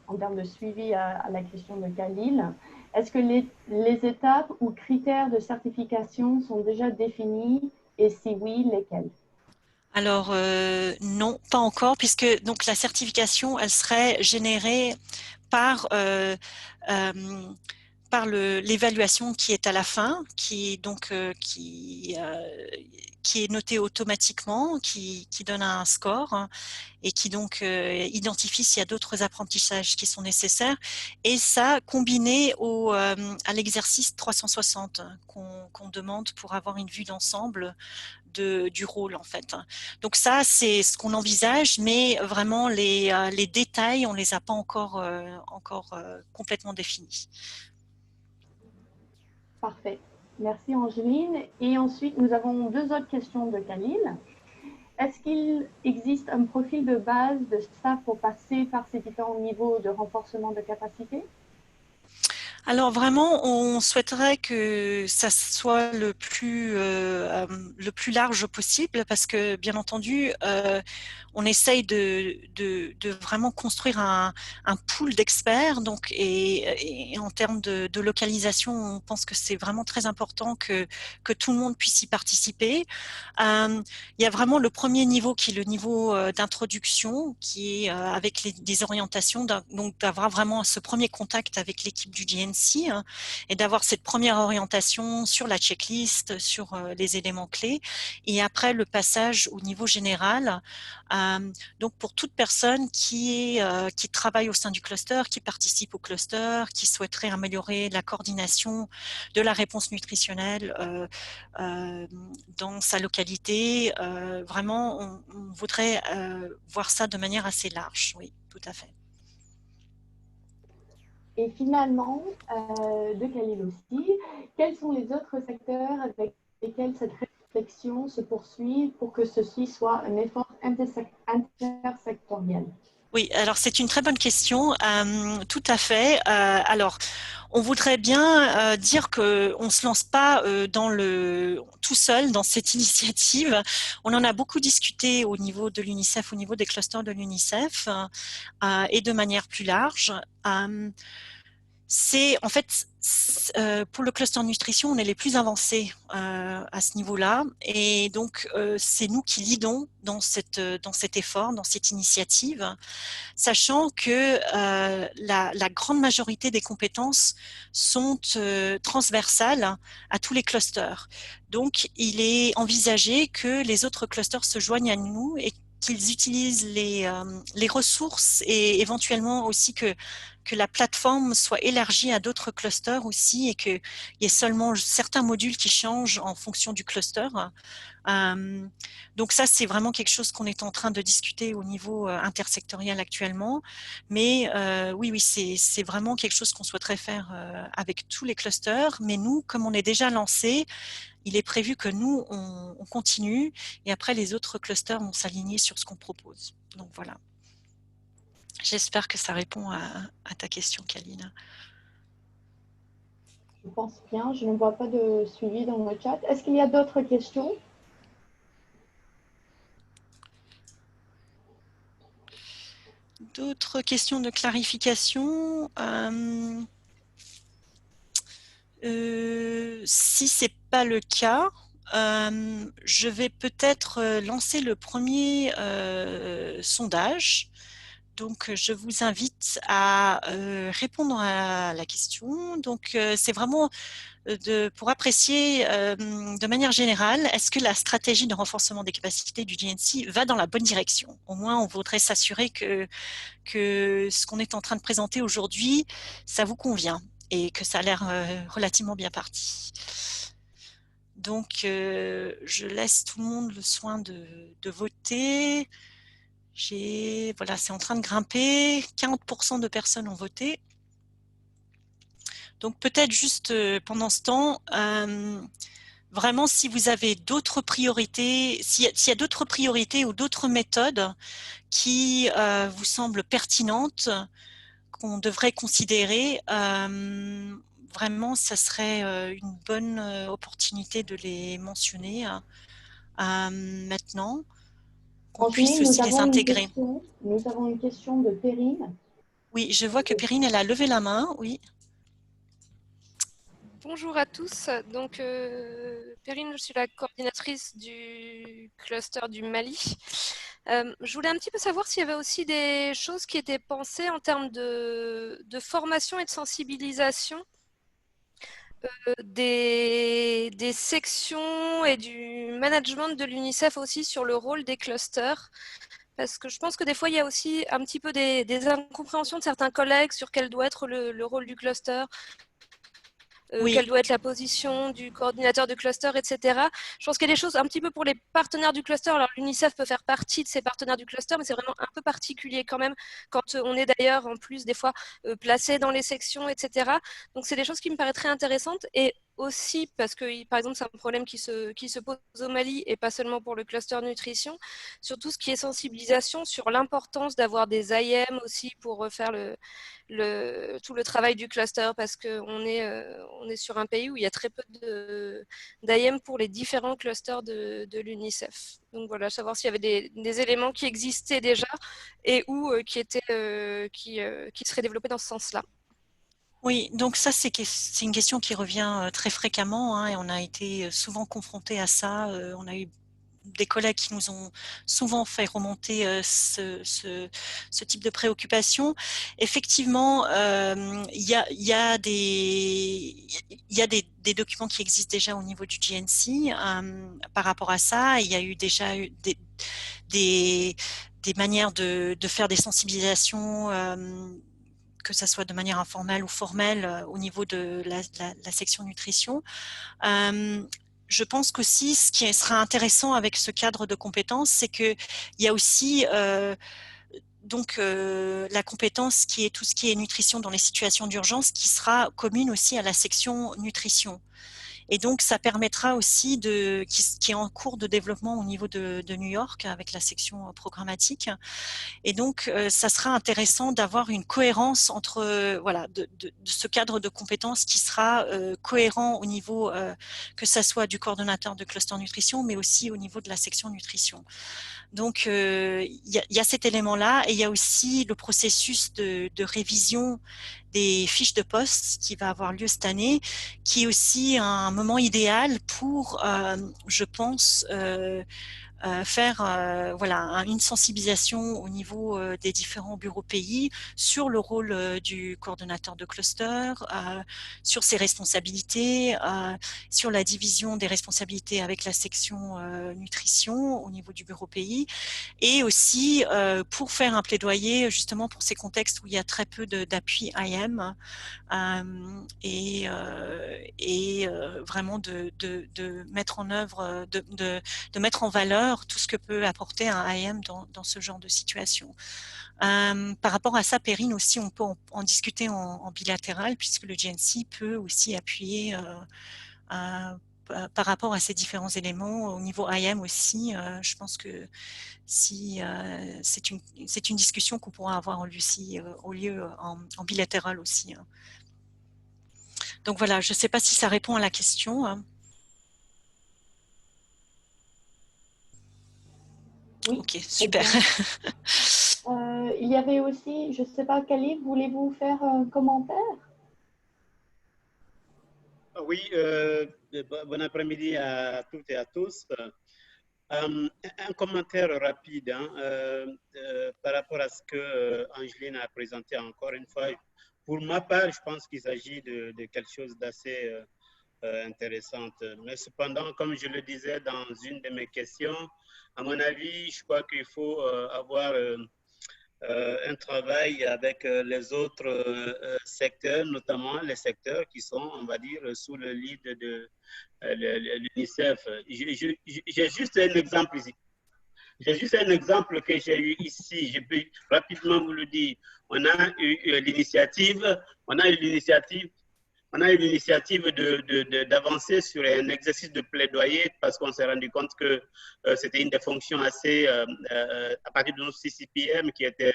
en termes de suivi à la question de Khalil. Est-ce que les étapes ou critères de certification sont déjà définis et si oui, lesquels? Alors non, pas encore, puisque donc la certification, elle serait générée par par l'évaluation qui est à la fin, qui est notée automatiquement, qui donne un score, hein, et qui donc identifie s'il y a d'autres apprentissages qui sont nécessaires. Et ça, combiné à l'exercice 360 qu'on demande pour avoir une vue d'ensemble du rôle, en fait. Donc ça, c'est ce qu'on envisage, mais vraiment les détails, on les a pas encore complètement définis. Parfait. Merci Angeline. Et ensuite, nous avons 2 autres questions de Khalil. Est-ce qu'il existe un profil de base de staff pour passer par ces différents niveaux de renforcement de capacité? Alors vraiment, on souhaiterait que ça soit le plus large possible, parce que bien entendu, on essaye de vraiment construire un pool d'experts. Donc, et en termes de localisation, on pense que c'est vraiment très important que tout le monde puisse y participer. Il y a vraiment le premier niveau qui est le niveau d'introduction, qui est avec des orientations, donc d'avoir vraiment ce premier contact avec l'équipe du GNC, hein, et d'avoir cette première orientation sur la checklist, sur les éléments clés, et après le passage au niveau général. Donc pour toute personne qui travaille au sein du cluster, qui participe au cluster, qui souhaiterait améliorer la coordination de la réponse nutritionnelle dans sa localité, vraiment on voudrait voir ça de manière assez large, oui, tout à fait. Et finalement, de Khalil aussi, quels sont les autres secteurs avec lesquels cette réflexion se poursuit pour que ceci soit un effort intersectoriel? Oui, alors c'est une très bonne question, tout à fait. Alors, on voudrait bien dire que on se lance pas tout seul dans cette initiative. On en a beaucoup discuté au niveau de l'UNICEF, au niveau des clusters de l'UNICEF, et de manière plus large. C'est en fait pour le cluster nutrition, on est les plus avancés à ce niveau-là, et donc c'est nous qui leadons dans cet effort, dans cette initiative, sachant que la grande majorité des compétences sont transversales à tous les clusters. Donc, il est envisagé que les autres clusters se joignent à nous et qu'ils utilisent les ressources, et éventuellement aussi que la plateforme soit élargie à d'autres clusters aussi, et qu'il y ait seulement certains modules qui changent en fonction du cluster. Donc ça, c'est vraiment quelque chose qu'on est en train de discuter au niveau intersectoriel actuellement. Mais oui, c'est vraiment quelque chose qu'on souhaiterait faire avec tous les clusters. Mais nous, comme on est déjà lancé, il est prévu que nous, on continue, et après les autres clusters vont s'aligner sur ce qu'on propose. Donc voilà. J'espère que ça répond à ta question, Kaline. Je pense bien. Je ne vois pas de suivi dans le chat. Est-ce qu'il y a d'autres questions? D'autres questions de clarification? Si ce n'est pas le cas, je vais peut-être lancer le premier sondage. Donc, je vous invite à répondre à la question. Donc, c'est vraiment pour apprécier de manière générale, est-ce que la stratégie de renforcement des capacités du GNC va dans la bonne direction? Au moins, on voudrait s'assurer que ce qu'on est en train de présenter aujourd'hui, ça vous convient et que ça a l'air relativement bien parti. Donc, je laisse tout le monde le soin de voter. Voilà, c'est en train de grimper. 40% de personnes ont voté. Donc, peut-être juste pendant ce temps, vraiment, si vous avez d'autres priorités, s'il y a d'autres priorités ou d'autres méthodes qui vous semblent pertinentes, qu'on devrait considérer, vraiment, ça serait une bonne opportunité de les mentionner maintenant, qu'on puisse Angeline, aussi les intégrer. nous avons une question de Perrine. Oui, je vois que Perrine, elle a levé la main, oui. Bonjour à tous. Donc, Perrine, je suis la coordinatrice du cluster du Mali. Je voulais un petit peu savoir s'il y avait aussi des choses qui étaient pensées en termes de formation et de sensibilisation des sections et du management de l'UNICEF aussi sur le rôle des clusters. Parce que je pense que des fois, il y a aussi un petit peu des incompréhensions de certains collègues sur quel doit être le rôle du cluster, Oui, quelle doit être la position du coordinateur du cluster, etc. Je pense qu'il y a des choses un petit peu pour les partenaires du cluster. Alors l'UNICEF peut faire partie de ces partenaires du cluster, mais c'est vraiment un peu particulier quand même quand on est d'ailleurs en plus des fois placé dans les sections, etc. Donc c'est des choses qui me paraîtraient intéressantes et aussi parce que par exemple c'est un problème qui se pose au Mali et pas seulement pour le cluster nutrition, sur tout ce qui est sensibilisation sur l'importance d'avoir des IM aussi pour faire tout le travail du cluster parce qu'on est sur un pays où il y a très peu d'IM pour les différents clusters de l'UNICEF. Donc voilà, savoir s'il y avait des éléments qui existaient déjà et ou qui seraient développés dans ce sens-là. oui, donc ça c'est une question qui revient très fréquemment, hein, et on a été souvent confrontés à ça. On a eu des collègues qui nous ont souvent fait remonter ce type de préoccupation. Effectivement, il y a des documents qui existent déjà au niveau du GNC par rapport à ça. Il y a eu déjà des manières de faire des sensibilisations, que ça soit de manière informelle ou formelle, au niveau de la section nutrition. Je pense qu'aussi, ce qui sera intéressant avec ce cadre de compétences, c'est qu'il y a aussi la compétence qui est tout ce qui est nutrition dans les situations d'urgence, qui sera commune aussi à la section nutrition. Et donc, ça permettra aussi qui est en cours de développement au niveau de New York avec la section programmatique. Et donc, ça sera intéressant d'avoir une cohérence entre de ce cadre de compétences qui sera cohérent au niveau que ça soit du coordonnateur de cluster nutrition, mais aussi au niveau de la section nutrition. Donc, il y a cet élément-là, et il y a aussi le processus de révision des fiches de poste qui va avoir lieu cette année, qui est aussi un moment idéal pour, je pense, faire une sensibilisation au niveau des différents bureaux pays sur le rôle du coordonnateur de cluster, sur ses responsabilités, sur la division des responsabilités avec la section nutrition au niveau du bureau pays, et aussi pour faire un plaidoyer justement pour ces contextes où il y a très peu d'appui IM, et vraiment de mettre en œuvre, de mettre en valeur tout ce que peut apporter un IM dans ce genre de situation. Par rapport à ça, Perrine, aussi, on peut en discuter en bilatéral, puisque le GNC peut aussi appuyer par rapport à ces différents éléments au niveau IM aussi. Je pense que si c'est une discussion qu'on pourra avoir au lieu en bilatéral aussi. Donc voilà, je ne sais pas si ça répond à la question. Oui, Ok, très super. bien. Il y avait aussi, je ne sais pas, Khalid, voulez-vous faire un commentaire? Oui, bon après-midi à toutes et à tous. Un commentaire rapide par rapport à ce que Angeline a présenté encore une fois. Pour ma part, je pense qu'il s'agit de quelque chose d'assez intéressant. Mais cependant, comme je le disais dans une de mes questions, à mon avis, je crois qu'il faut avoir un travail avec les autres secteurs, notamment les secteurs qui sont, on va dire, sous le lead de l'UNICEF. J'ai juste un exemple ici. J'ai juste un exemple que j'ai eu ici. Je peux rapidement vous le dire. On a eu l'initiative, on a eu l'initiative on a eu l'initiative d'avancer sur un exercice de plaidoyer parce qu'on s'est rendu compte que c'était une des fonctions assez, à partir de nos CCPM, qui était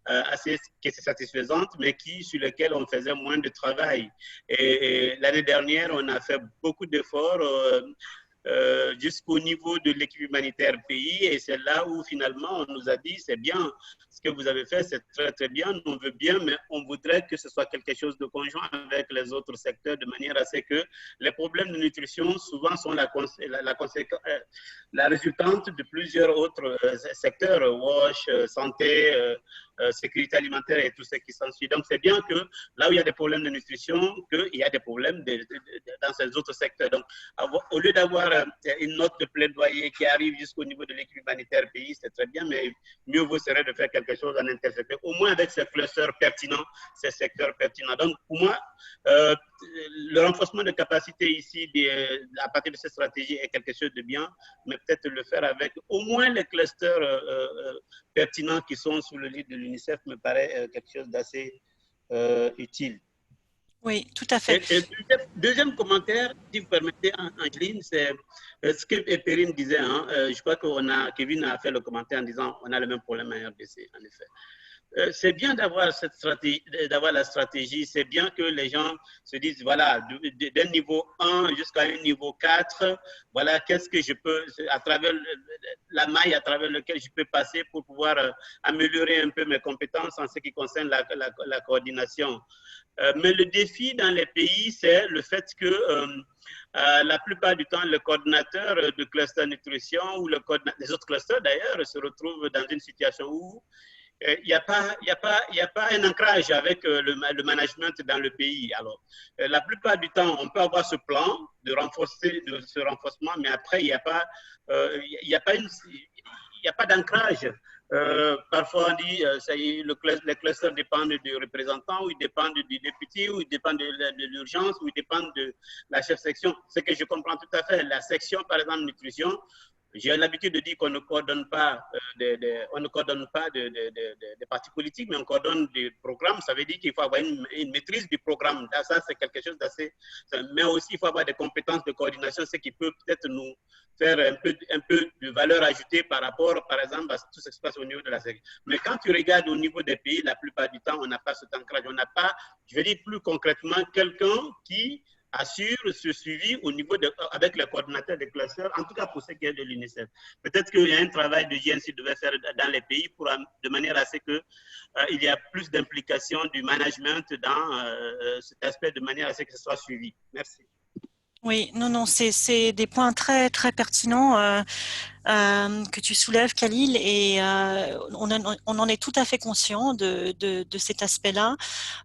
assez satisfaisante, mais sur lesquelles on faisait moins de travail. Et l'année dernière, on a fait beaucoup d'efforts jusqu'au niveau de l'équipe humanitaire pays, et c'est là où finalement on nous a dit c'est bien, ce que vous avez fait c'est très très bien, on veut bien, mais on voudrait que ce soit quelque chose de conjoint avec les autres secteurs, de manière à ce que les problèmes de nutrition souvent sont la résultante de plusieurs autres secteurs, WASH, santé, sécurité alimentaire et tout ce qui s'ensuit. Donc, c'est bien que là où il y a des problèmes de nutrition, qu'il y a des problèmes dans ces autres secteurs. Donc, au lieu d'avoir une note de plaidoyer qui arrive jusqu'au niveau de l'équipe humanitaire pays, c'est très bien, mais mieux vaut serait de faire quelque chose en intersecteur, au moins avec ces clusters pertinents, ces secteurs pertinents. Donc, pour moi, le renforcement de capacité ici, à partir de cette stratégie, est quelque chose de bien, mais peut-être le faire avec au moins les clusters pertinents qui sont sous le lit de l'UNICEF me paraît quelque chose d'assez utile. Oui, tout à fait. Et deuxième commentaire, si vous permettez, Angeline, c'est ce que Perrine disait. Hein, je crois que Kevin a fait le commentaire en disant on a le même problème à RDC, en effet. C'est bien d'avoir cette stratégie, d'avoir la stratégie. C'est bien que les gens se disent, voilà, d'un niveau 1 jusqu'à un niveau 4, voilà, qu'est-ce que je peux, à travers la maille à travers laquelle je peux passer pour pouvoir améliorer un peu mes compétences en ce qui concerne la coordination. Mais le défi dans les pays, c'est le fait que la plupart du temps, le coordinateur de cluster nutrition ou les autres clusters d'ailleurs se retrouvent dans une situation où il n'y a pas un ancrage avec le management dans le pays. Alors, la plupart du temps, on peut avoir ce plan de ce renforcement, mais après, il n'y a pas d'ancrage. Parfois, on dit les clusters dépendent du représentant, ou ils dépendent du député, ou ils dépendent de l'urgence, ou ils dépendent de la chef section. Ce que je comprends tout à fait. La section, par exemple, nutrition, j'ai l'habitude de dire qu'on ne coordonne pas, des partis politiques, mais on coordonne des programmes. Ça veut dire qu'il faut avoir une maîtrise du programme. Ça, c'est quelque chose d'assez. Mais aussi, il faut avoir des compétences de coordination, ce qui peut peut-être nous faire un peu de valeur ajoutée par rapport, par exemple, à tout ce qui se passe au niveau de la sécurité. Mais quand tu regardes au niveau des pays, la plupart du temps, on n'a pas cet ancrage. On n'a pas, je vais dire plus concrètement, quelqu'un qui assure ce suivi au niveau avec le coordinateur des clusters, en tout cas pour ce qui est de l'UNICEF. Peut-être qu'il y a un travail de JNC devait faire dans les pays de manière à ce qu'il y ait plus d'implication du management dans cet aspect, de manière à ce que ce soit suivi. Merci. Oui, non, c'est des points très très pertinents que tu soulèves, Khalil, et on en est tout à fait conscient de cet aspect-là.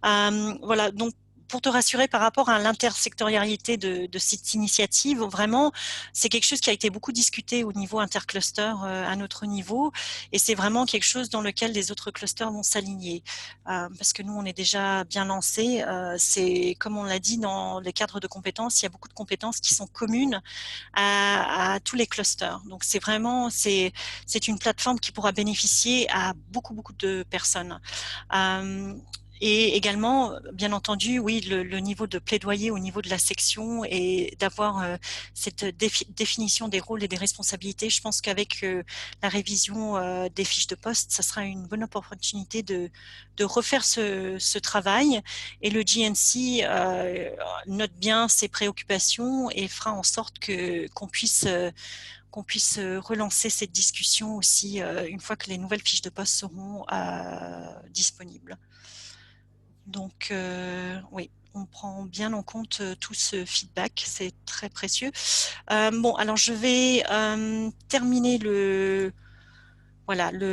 Voilà, donc pour te rassurer par rapport à l'intersectorialité de cette initiative, vraiment, c'est quelque chose qui a été beaucoup discuté au niveau intercluster à notre niveau, et c'est vraiment quelque chose dans lequel les autres clusters vont s'aligner, parce que nous, on est déjà bien lancés. C'est, comme on l'a dit, dans les cadres de compétences, il y a beaucoup de compétences qui sont communes à tous les clusters. Donc, c'est vraiment, c'est une plateforme qui pourra bénéficier à beaucoup de personnes. Et également, bien entendu, oui, le niveau de plaidoyer au niveau de la section et d'avoir cette définition des rôles et des responsabilités. Je pense qu'avec la révision des fiches de poste, ça sera une bonne opportunité de refaire ce travail. Et le GNC note bien ses préoccupations et fera en sorte qu'on puisse relancer cette discussion aussi une fois que les nouvelles fiches de poste seront disponibles. Donc, oui, on prend bien en compte tout ce feedback, c'est très précieux. Bon, alors je vais terminer le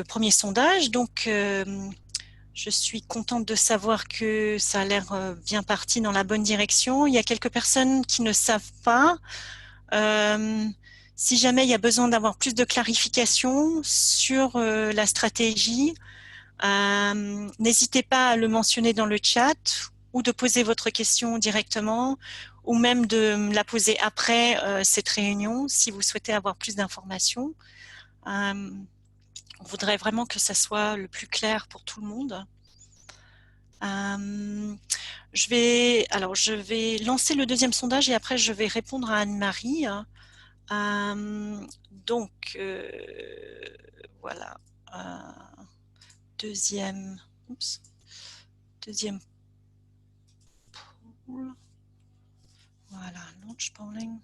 premier sondage. Donc, je suis contente de savoir que ça a l'air bien parti dans la bonne direction. Il y a quelques personnes qui ne savent pas. Si jamais il y a besoin d'avoir plus de clarification sur la stratégie, n'hésitez pas à le mentionner dans le chat ou de poser votre question directement ou même de me la poser après cette réunion si vous souhaitez avoir plus d'informations. On voudrait vraiment que ça soit le plus clair pour tout le monde. Je vais lancer le deuxième sondage et après je vais répondre à Anne-Marie. Donc, voilà. Deuxième pool. Voilà, launch polling.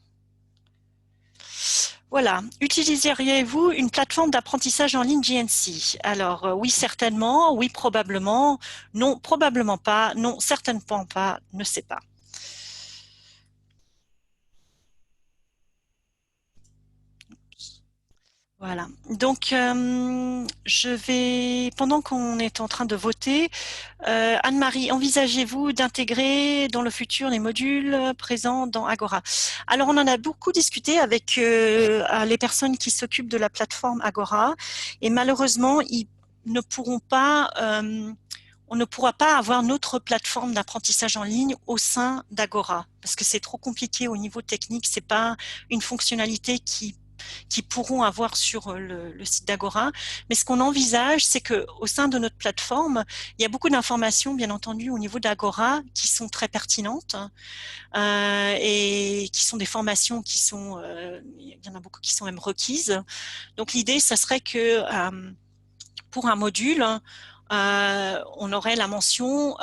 Voilà, utiliseriez-vous une plateforme d'apprentissage en ligne GNC? Alors, oui, certainement, oui, probablement, non, probablement pas, non, certainement pas, ne sais pas. Voilà. Donc, pendant qu'on est en train de voter, Anne-Marie, envisagez-vous d'intégrer dans le futur les modules présents dans Agora? Alors, on en a beaucoup discuté avec les personnes qui s'occupent de la plateforme Agora, et malheureusement, ils ne pourront pas, on ne pourra pas avoir notre plateforme d'apprentissage en ligne au sein d'Agora, parce que c'est trop compliqué au niveau technique. C'est pas une fonctionnalité qui pourront avoir sur le site d'Agora. Mais ce qu'on envisage, c'est qu'au sein de notre plateforme, il y a beaucoup d'informations, bien entendu, au niveau d'Agora qui sont très pertinentes et qui sont des formations qui sont, il y en a beaucoup qui sont même requises. Donc l'idée, ça serait que pour un module, on aurait la mention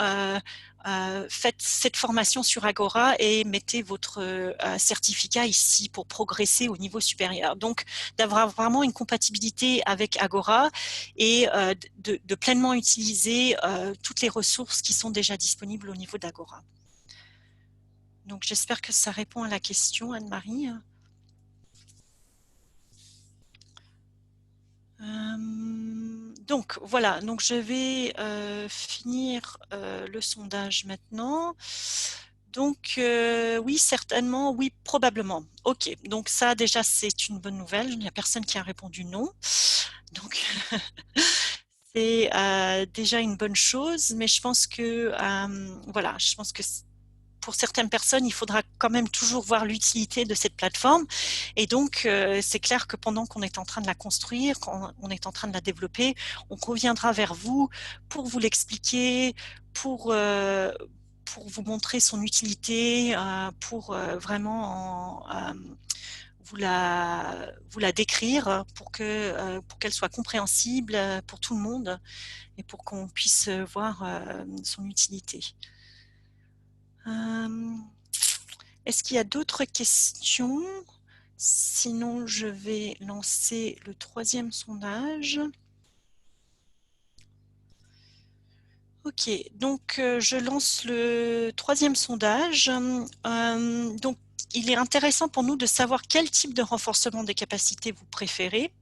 faites cette formation sur Agora et mettez votre certificat ici pour progresser au niveau supérieur. Donc, d'avoir vraiment une compatibilité avec Agora et de pleinement utiliser toutes les ressources qui sont déjà disponibles au niveau d'Agora. Donc, j'espère que ça répond à la question, Anne-Marie. Donc voilà, donc je vais finir le sondage maintenant. Donc oui, certainement, oui, probablement. Ok, donc ça déjà c'est une bonne nouvelle. Il n'y a personne qui a répondu non. Donc c'est déjà une bonne chose, mais je pense que voilà, je pense que pour certaines personnes, il faudra quand même toujours voir l'utilité de cette plateforme. Et donc, c'est clair que pendant qu'on est en train de la construire, quand on est en train de la développer, on reviendra vers vous pour vous l'expliquer, pour vous montrer son utilité, pour vraiment vous la décrire pour qu'elle soit compréhensible pour tout le monde et pour qu'on puisse voir son utilité. Est-ce qu'il y a d'autres questions? Sinon, je vais lancer le troisième sondage. Ok, donc je lance le troisième sondage. Donc, il est intéressant pour nous de savoir quel type de renforcement des capacités vous préférez.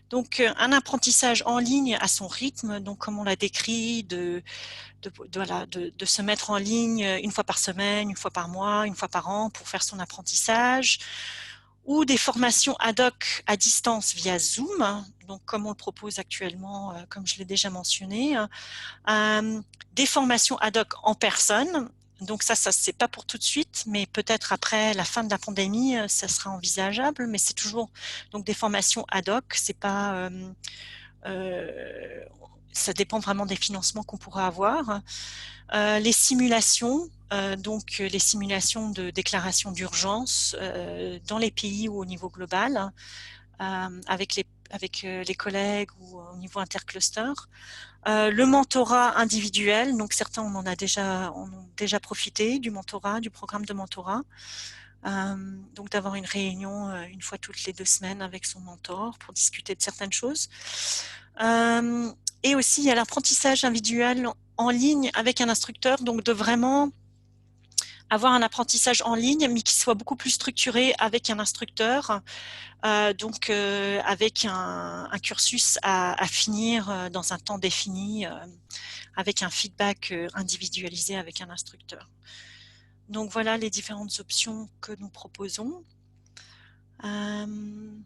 Donc, un apprentissage en ligne à son rythme, donc comme on l'a décrit, voilà, de se mettre en ligne une fois par semaine, une fois par mois, une fois par an pour faire son apprentissage, ou des formations ad hoc à distance via Zoom, donc comme on le propose actuellement, comme je l'ai déjà mentionné, des formations ad hoc en personne. Donc ça c'est pas pour tout de suite, mais peut-être après la fin de la pandémie, ça sera envisageable. Mais c'est toujours donc des formations ad hoc. C'est pas, ça dépend vraiment des financements qu'on pourra avoir. Les simulations, donc les simulations de déclaration d'urgence dans les pays ou au niveau global, avec les collègues ou au niveau intercluster. Le mentorat individuel, donc certains on en ont déjà profité du mentorat, du programme de mentorat. Donc d'avoir une réunion une fois toutes les 2 semaines avec son mentor pour discuter de certaines choses. Et aussi il y a l'apprentissage individuel en ligne avec un instructeur, donc de vraiment avoir un apprentissage en ligne, mais qui soit beaucoup plus structuré avec un instructeur, donc avec un cursus à finir dans un temps défini, avec un feedback individualisé avec un instructeur. Donc voilà les différentes options que nous proposons. Il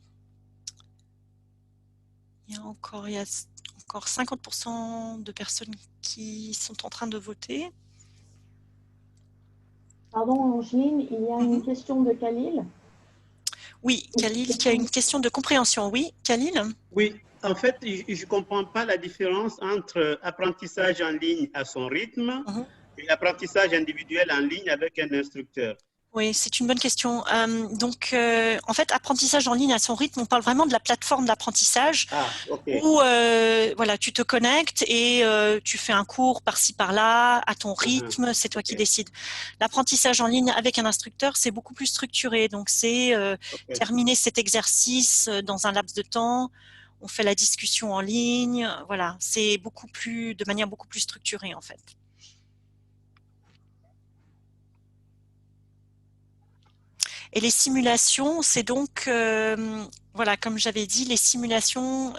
y a encore 50% de personnes qui sont en train de voter. Pardon, Angeline, il y a une question de Khalil. Oui, Khalil, qui a une question de compréhension. Oui, Khalil? Oui, en fait, je ne comprends pas la différence entre apprentissage en ligne à son rythme et apprentissage individuel en ligne avec un instructeur. Oui, c'est une bonne question. Donc, en fait, apprentissage en ligne à son rythme, on parle vraiment de la plateforme d'apprentissage où voilà, tu te connectes et tu fais un cours par-ci par-là à ton rythme, c'est toi qui décides. L'apprentissage en ligne avec un instructeur, c'est beaucoup plus structuré. Donc, c'est terminer cet exercice dans un laps de temps. On fait la discussion en ligne. Voilà, c'est de manière beaucoup plus structurée en fait. Et les simulations, c'est donc, voilà, comme j'avais dit, les simulations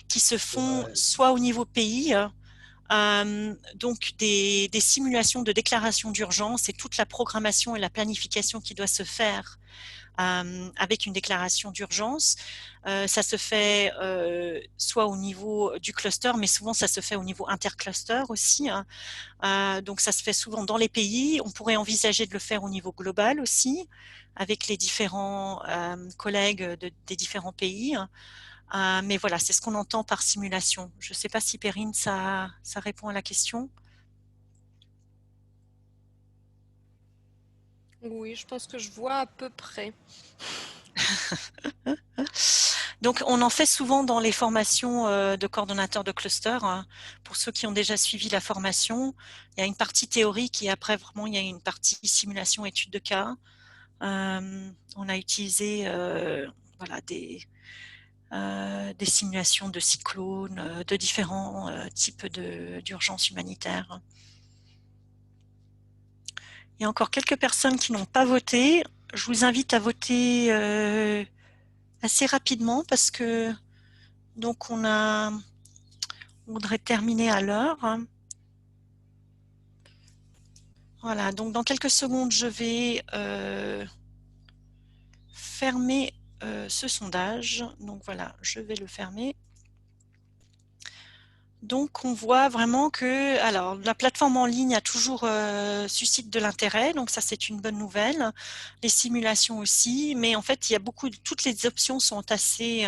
qui se font soit au niveau pays, donc des simulations de déclaration d'urgence et toute la programmation et la planification qui doit se faire avec une déclaration d'urgence. Ça se fait soit au niveau du cluster, mais souvent ça se fait au niveau intercluster aussi. Hein. Donc ça se fait souvent dans les pays. On pourrait envisager de le faire au niveau global aussi, avec les différents collègues des différents pays. Mais voilà, c'est ce qu'on entend par simulation. Je ne sais pas si Perrine, ça répond à la question. Oui, je pense que je vois à peu près. Donc, on en fait souvent dans les formations de coordonnateurs de cluster. Hein. Pour ceux qui ont déjà suivi la formation, il y a une partie théorique et après, vraiment, il y a une partie simulation, étude de cas. On a utilisé voilà, des simulations de cyclones, de différents types d'urgences humanitaires. Il y a encore quelques personnes qui n'ont pas voté. Je vous invite à voter assez rapidement parce que donc on voudrait terminer à l'heure. Voilà, donc dans quelques secondes, je vais fermer ce sondage. Donc voilà, je vais le fermer. Donc on voit vraiment que alors la plateforme en ligne a toujours suscite de l'intérêt, donc ça c'est une bonne nouvelle. Les simulations aussi, mais en fait il y a toutes les options sont assez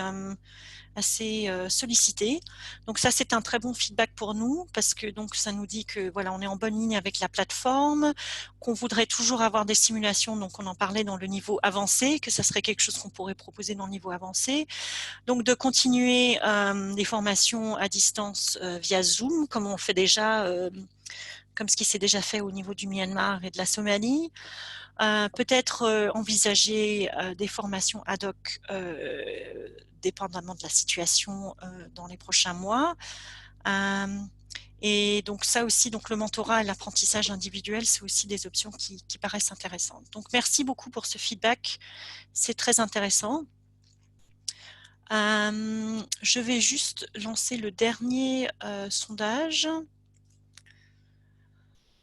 sollicité. Donc ça, c'est un très bon feedback pour nous parce que donc ça nous dit que voilà, on est en bonne ligne avec la plateforme, qu'on voudrait toujours avoir des simulations. Donc on en parlait dans le niveau avancé, que ça serait quelque chose qu'on pourrait proposer dans le niveau avancé. Donc de continuer les formations à distance via Zoom, comme on fait déjà. Comme ce qui s'est déjà fait au niveau du Myanmar et de la Somalie. Peut-être envisager des formations ad hoc dépendamment de la situation dans les prochains mois. Et donc ça aussi, donc le mentorat et l'apprentissage individuel, c'est aussi des options qui paraissent intéressantes. Donc merci beaucoup pour ce feedback, c'est très intéressant. Je vais juste lancer le dernier sondage.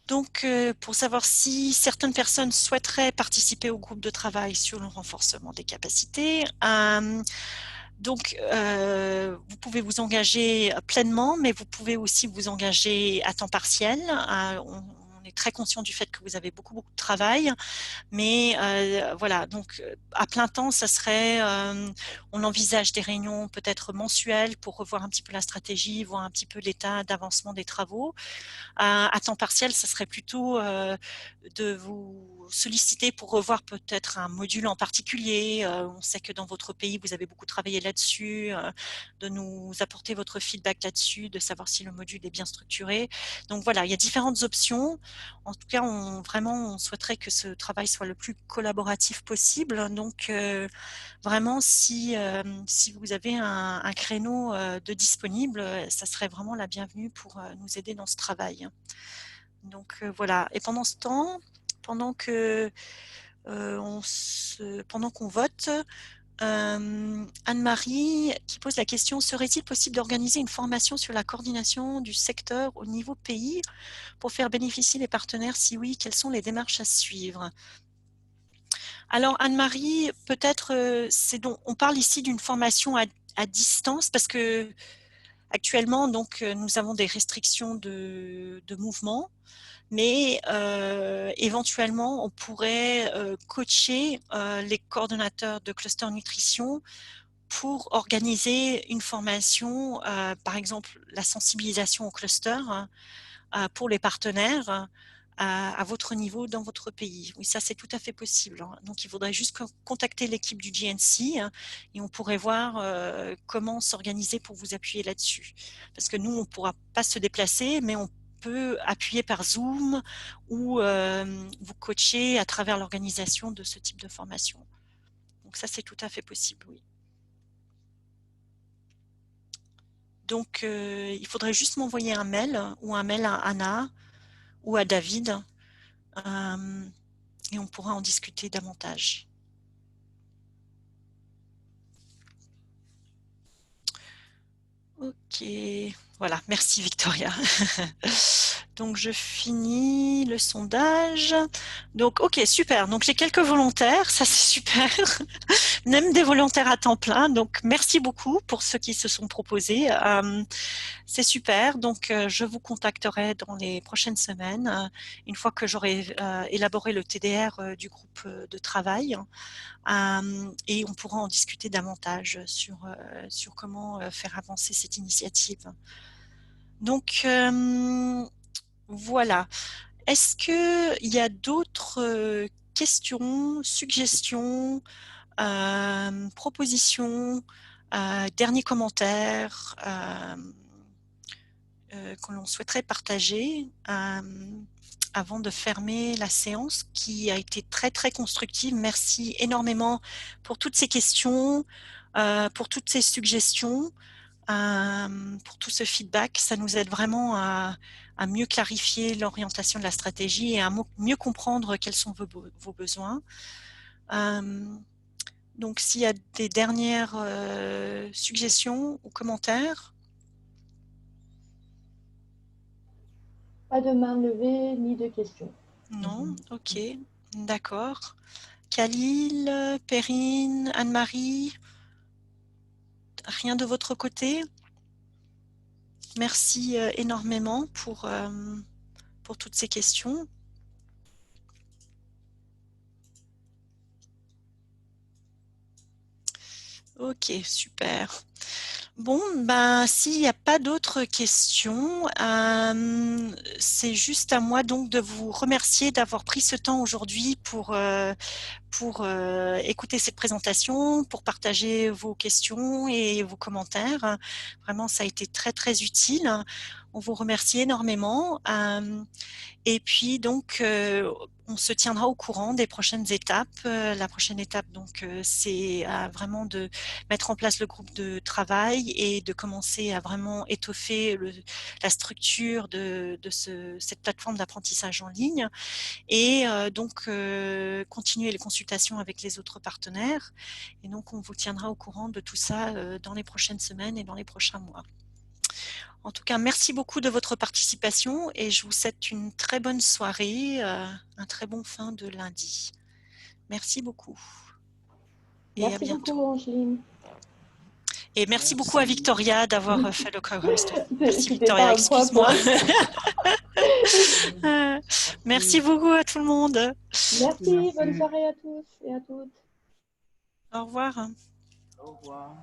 Donc, pour savoir si certaines personnes souhaiteraient participer au groupe de travail sur le renforcement des capacités. Donc, vous pouvez vous engager pleinement, mais vous pouvez aussi vous engager à temps partiel. On est très conscient du fait que vous avez beaucoup de travail, mais voilà, donc à plein temps, ça serait, on envisage des réunions peut-être mensuelles pour revoir un petit peu la stratégie, voir un petit peu l'état d'avancement des travaux. À temps partiel, ça serait plutôt de vous solliciter pour revoir peut-être un module en particulier. On sait que dans votre pays, vous avez beaucoup travaillé là-dessus, de nous apporter votre feedback là-dessus, de savoir si le module est bien structuré. Donc voilà, il y a différentes options. En tout cas, on souhaiterait que ce travail soit le plus collaboratif possible. Donc vraiment, si vous avez un créneau de disponible, ça serait vraiment la bienvenue pour nous aider dans ce travail. Donc voilà. Et pendant ce temps, pendant qu'on vote, Anne-Marie qui pose la question, serait-il possible d'organiser une formation sur la coordination du secteur au niveau pays pour faire bénéficier les partenaires? Si oui, quelles sont les démarches à suivre? Alors Anne-Marie, peut-être on parle ici d'une formation à distance parce que actuellement donc nous avons des restrictions de mouvement, mais éventuellement on pourrait coacher les coordonnateurs de cluster nutrition pour organiser une formation, par exemple la sensibilisation au cluster pour les partenaires à votre niveau dans votre pays. Oui, ça c'est tout à fait possible. Hein. Donc il faudrait juste contacter l'équipe du GNC et on pourrait voir comment s'organiser pour vous appuyer là-dessus. Parce que nous, on ne pourra pas se déplacer, mais on peut appuyer par Zoom ou vous coacher à travers l'organisation de ce type de formation. Donc ça c'est tout à fait possible, oui. Donc il faudrait juste m'envoyer un mail ou un mail à Anna ou à David et on pourra en discuter davantage. Ok, voilà, merci Victoria. Donc je finis le sondage. Donc ok, super. Donc j'ai quelques volontaires, ça c'est super. Même des volontaires à temps plein. Donc merci beaucoup pour ceux qui se sont proposés. C'est super. Donc je vous contacterai dans les prochaines semaines, une fois que j'aurai élaboré le TDR du groupe de travail. Et on pourra en discuter davantage sur comment faire avancer cette initiative. Donc, voilà. Est-ce qu'il y a d'autres questions, suggestions, propositions, derniers commentaires que l'on souhaiterait partager avant de fermer la séance qui a été très très constructive. Merci énormément pour toutes ces questions, pour toutes ces suggestions, pour tout ce feedback. Ça nous aide vraiment à mieux clarifier l'orientation de la stratégie et à mieux comprendre quels sont vos besoins. Donc s'il y a des dernières suggestions ou commentaires. Pas de main levée ni de questions. Non, ok, d'accord. Khalil, Perrine, Anne-Marie, rien de votre côté? Merci énormément pour toutes ces questions. Ok, super. Bon, ben, s'il n'y a pas d'autres questions, c'est juste à moi donc de vous remercier d'avoir pris ce temps aujourd'hui pour écouter cette présentation, pour partager vos questions et vos commentaires. Vraiment, ça a été très, très utile. On vous remercie énormément. Et puis, donc, on se tiendra au courant des prochaines étapes. La prochaine étape, donc, c'est vraiment de mettre en place le groupe de travail et de commencer à vraiment étoffer la structure de cette plateforme d'apprentissage en ligne et donc continuer les consultations avec les autres partenaires. Et donc, on vous tiendra au courant de tout ça dans les prochaines semaines et dans les prochains mois. En tout cas, merci beaucoup de votre participation et je vous souhaite une très bonne soirée, un très bon fin de lundi. Merci beaucoup. Et à Merci bientôt. beaucoup, Angeline. Et merci beaucoup à Victoria d'avoir fait le co-host. Merci C'était Victoria, pas un point excuse-moi. pour. Merci beaucoup à tout le monde. Merci, bonne soirée à tous et à toutes. Au revoir. Au revoir.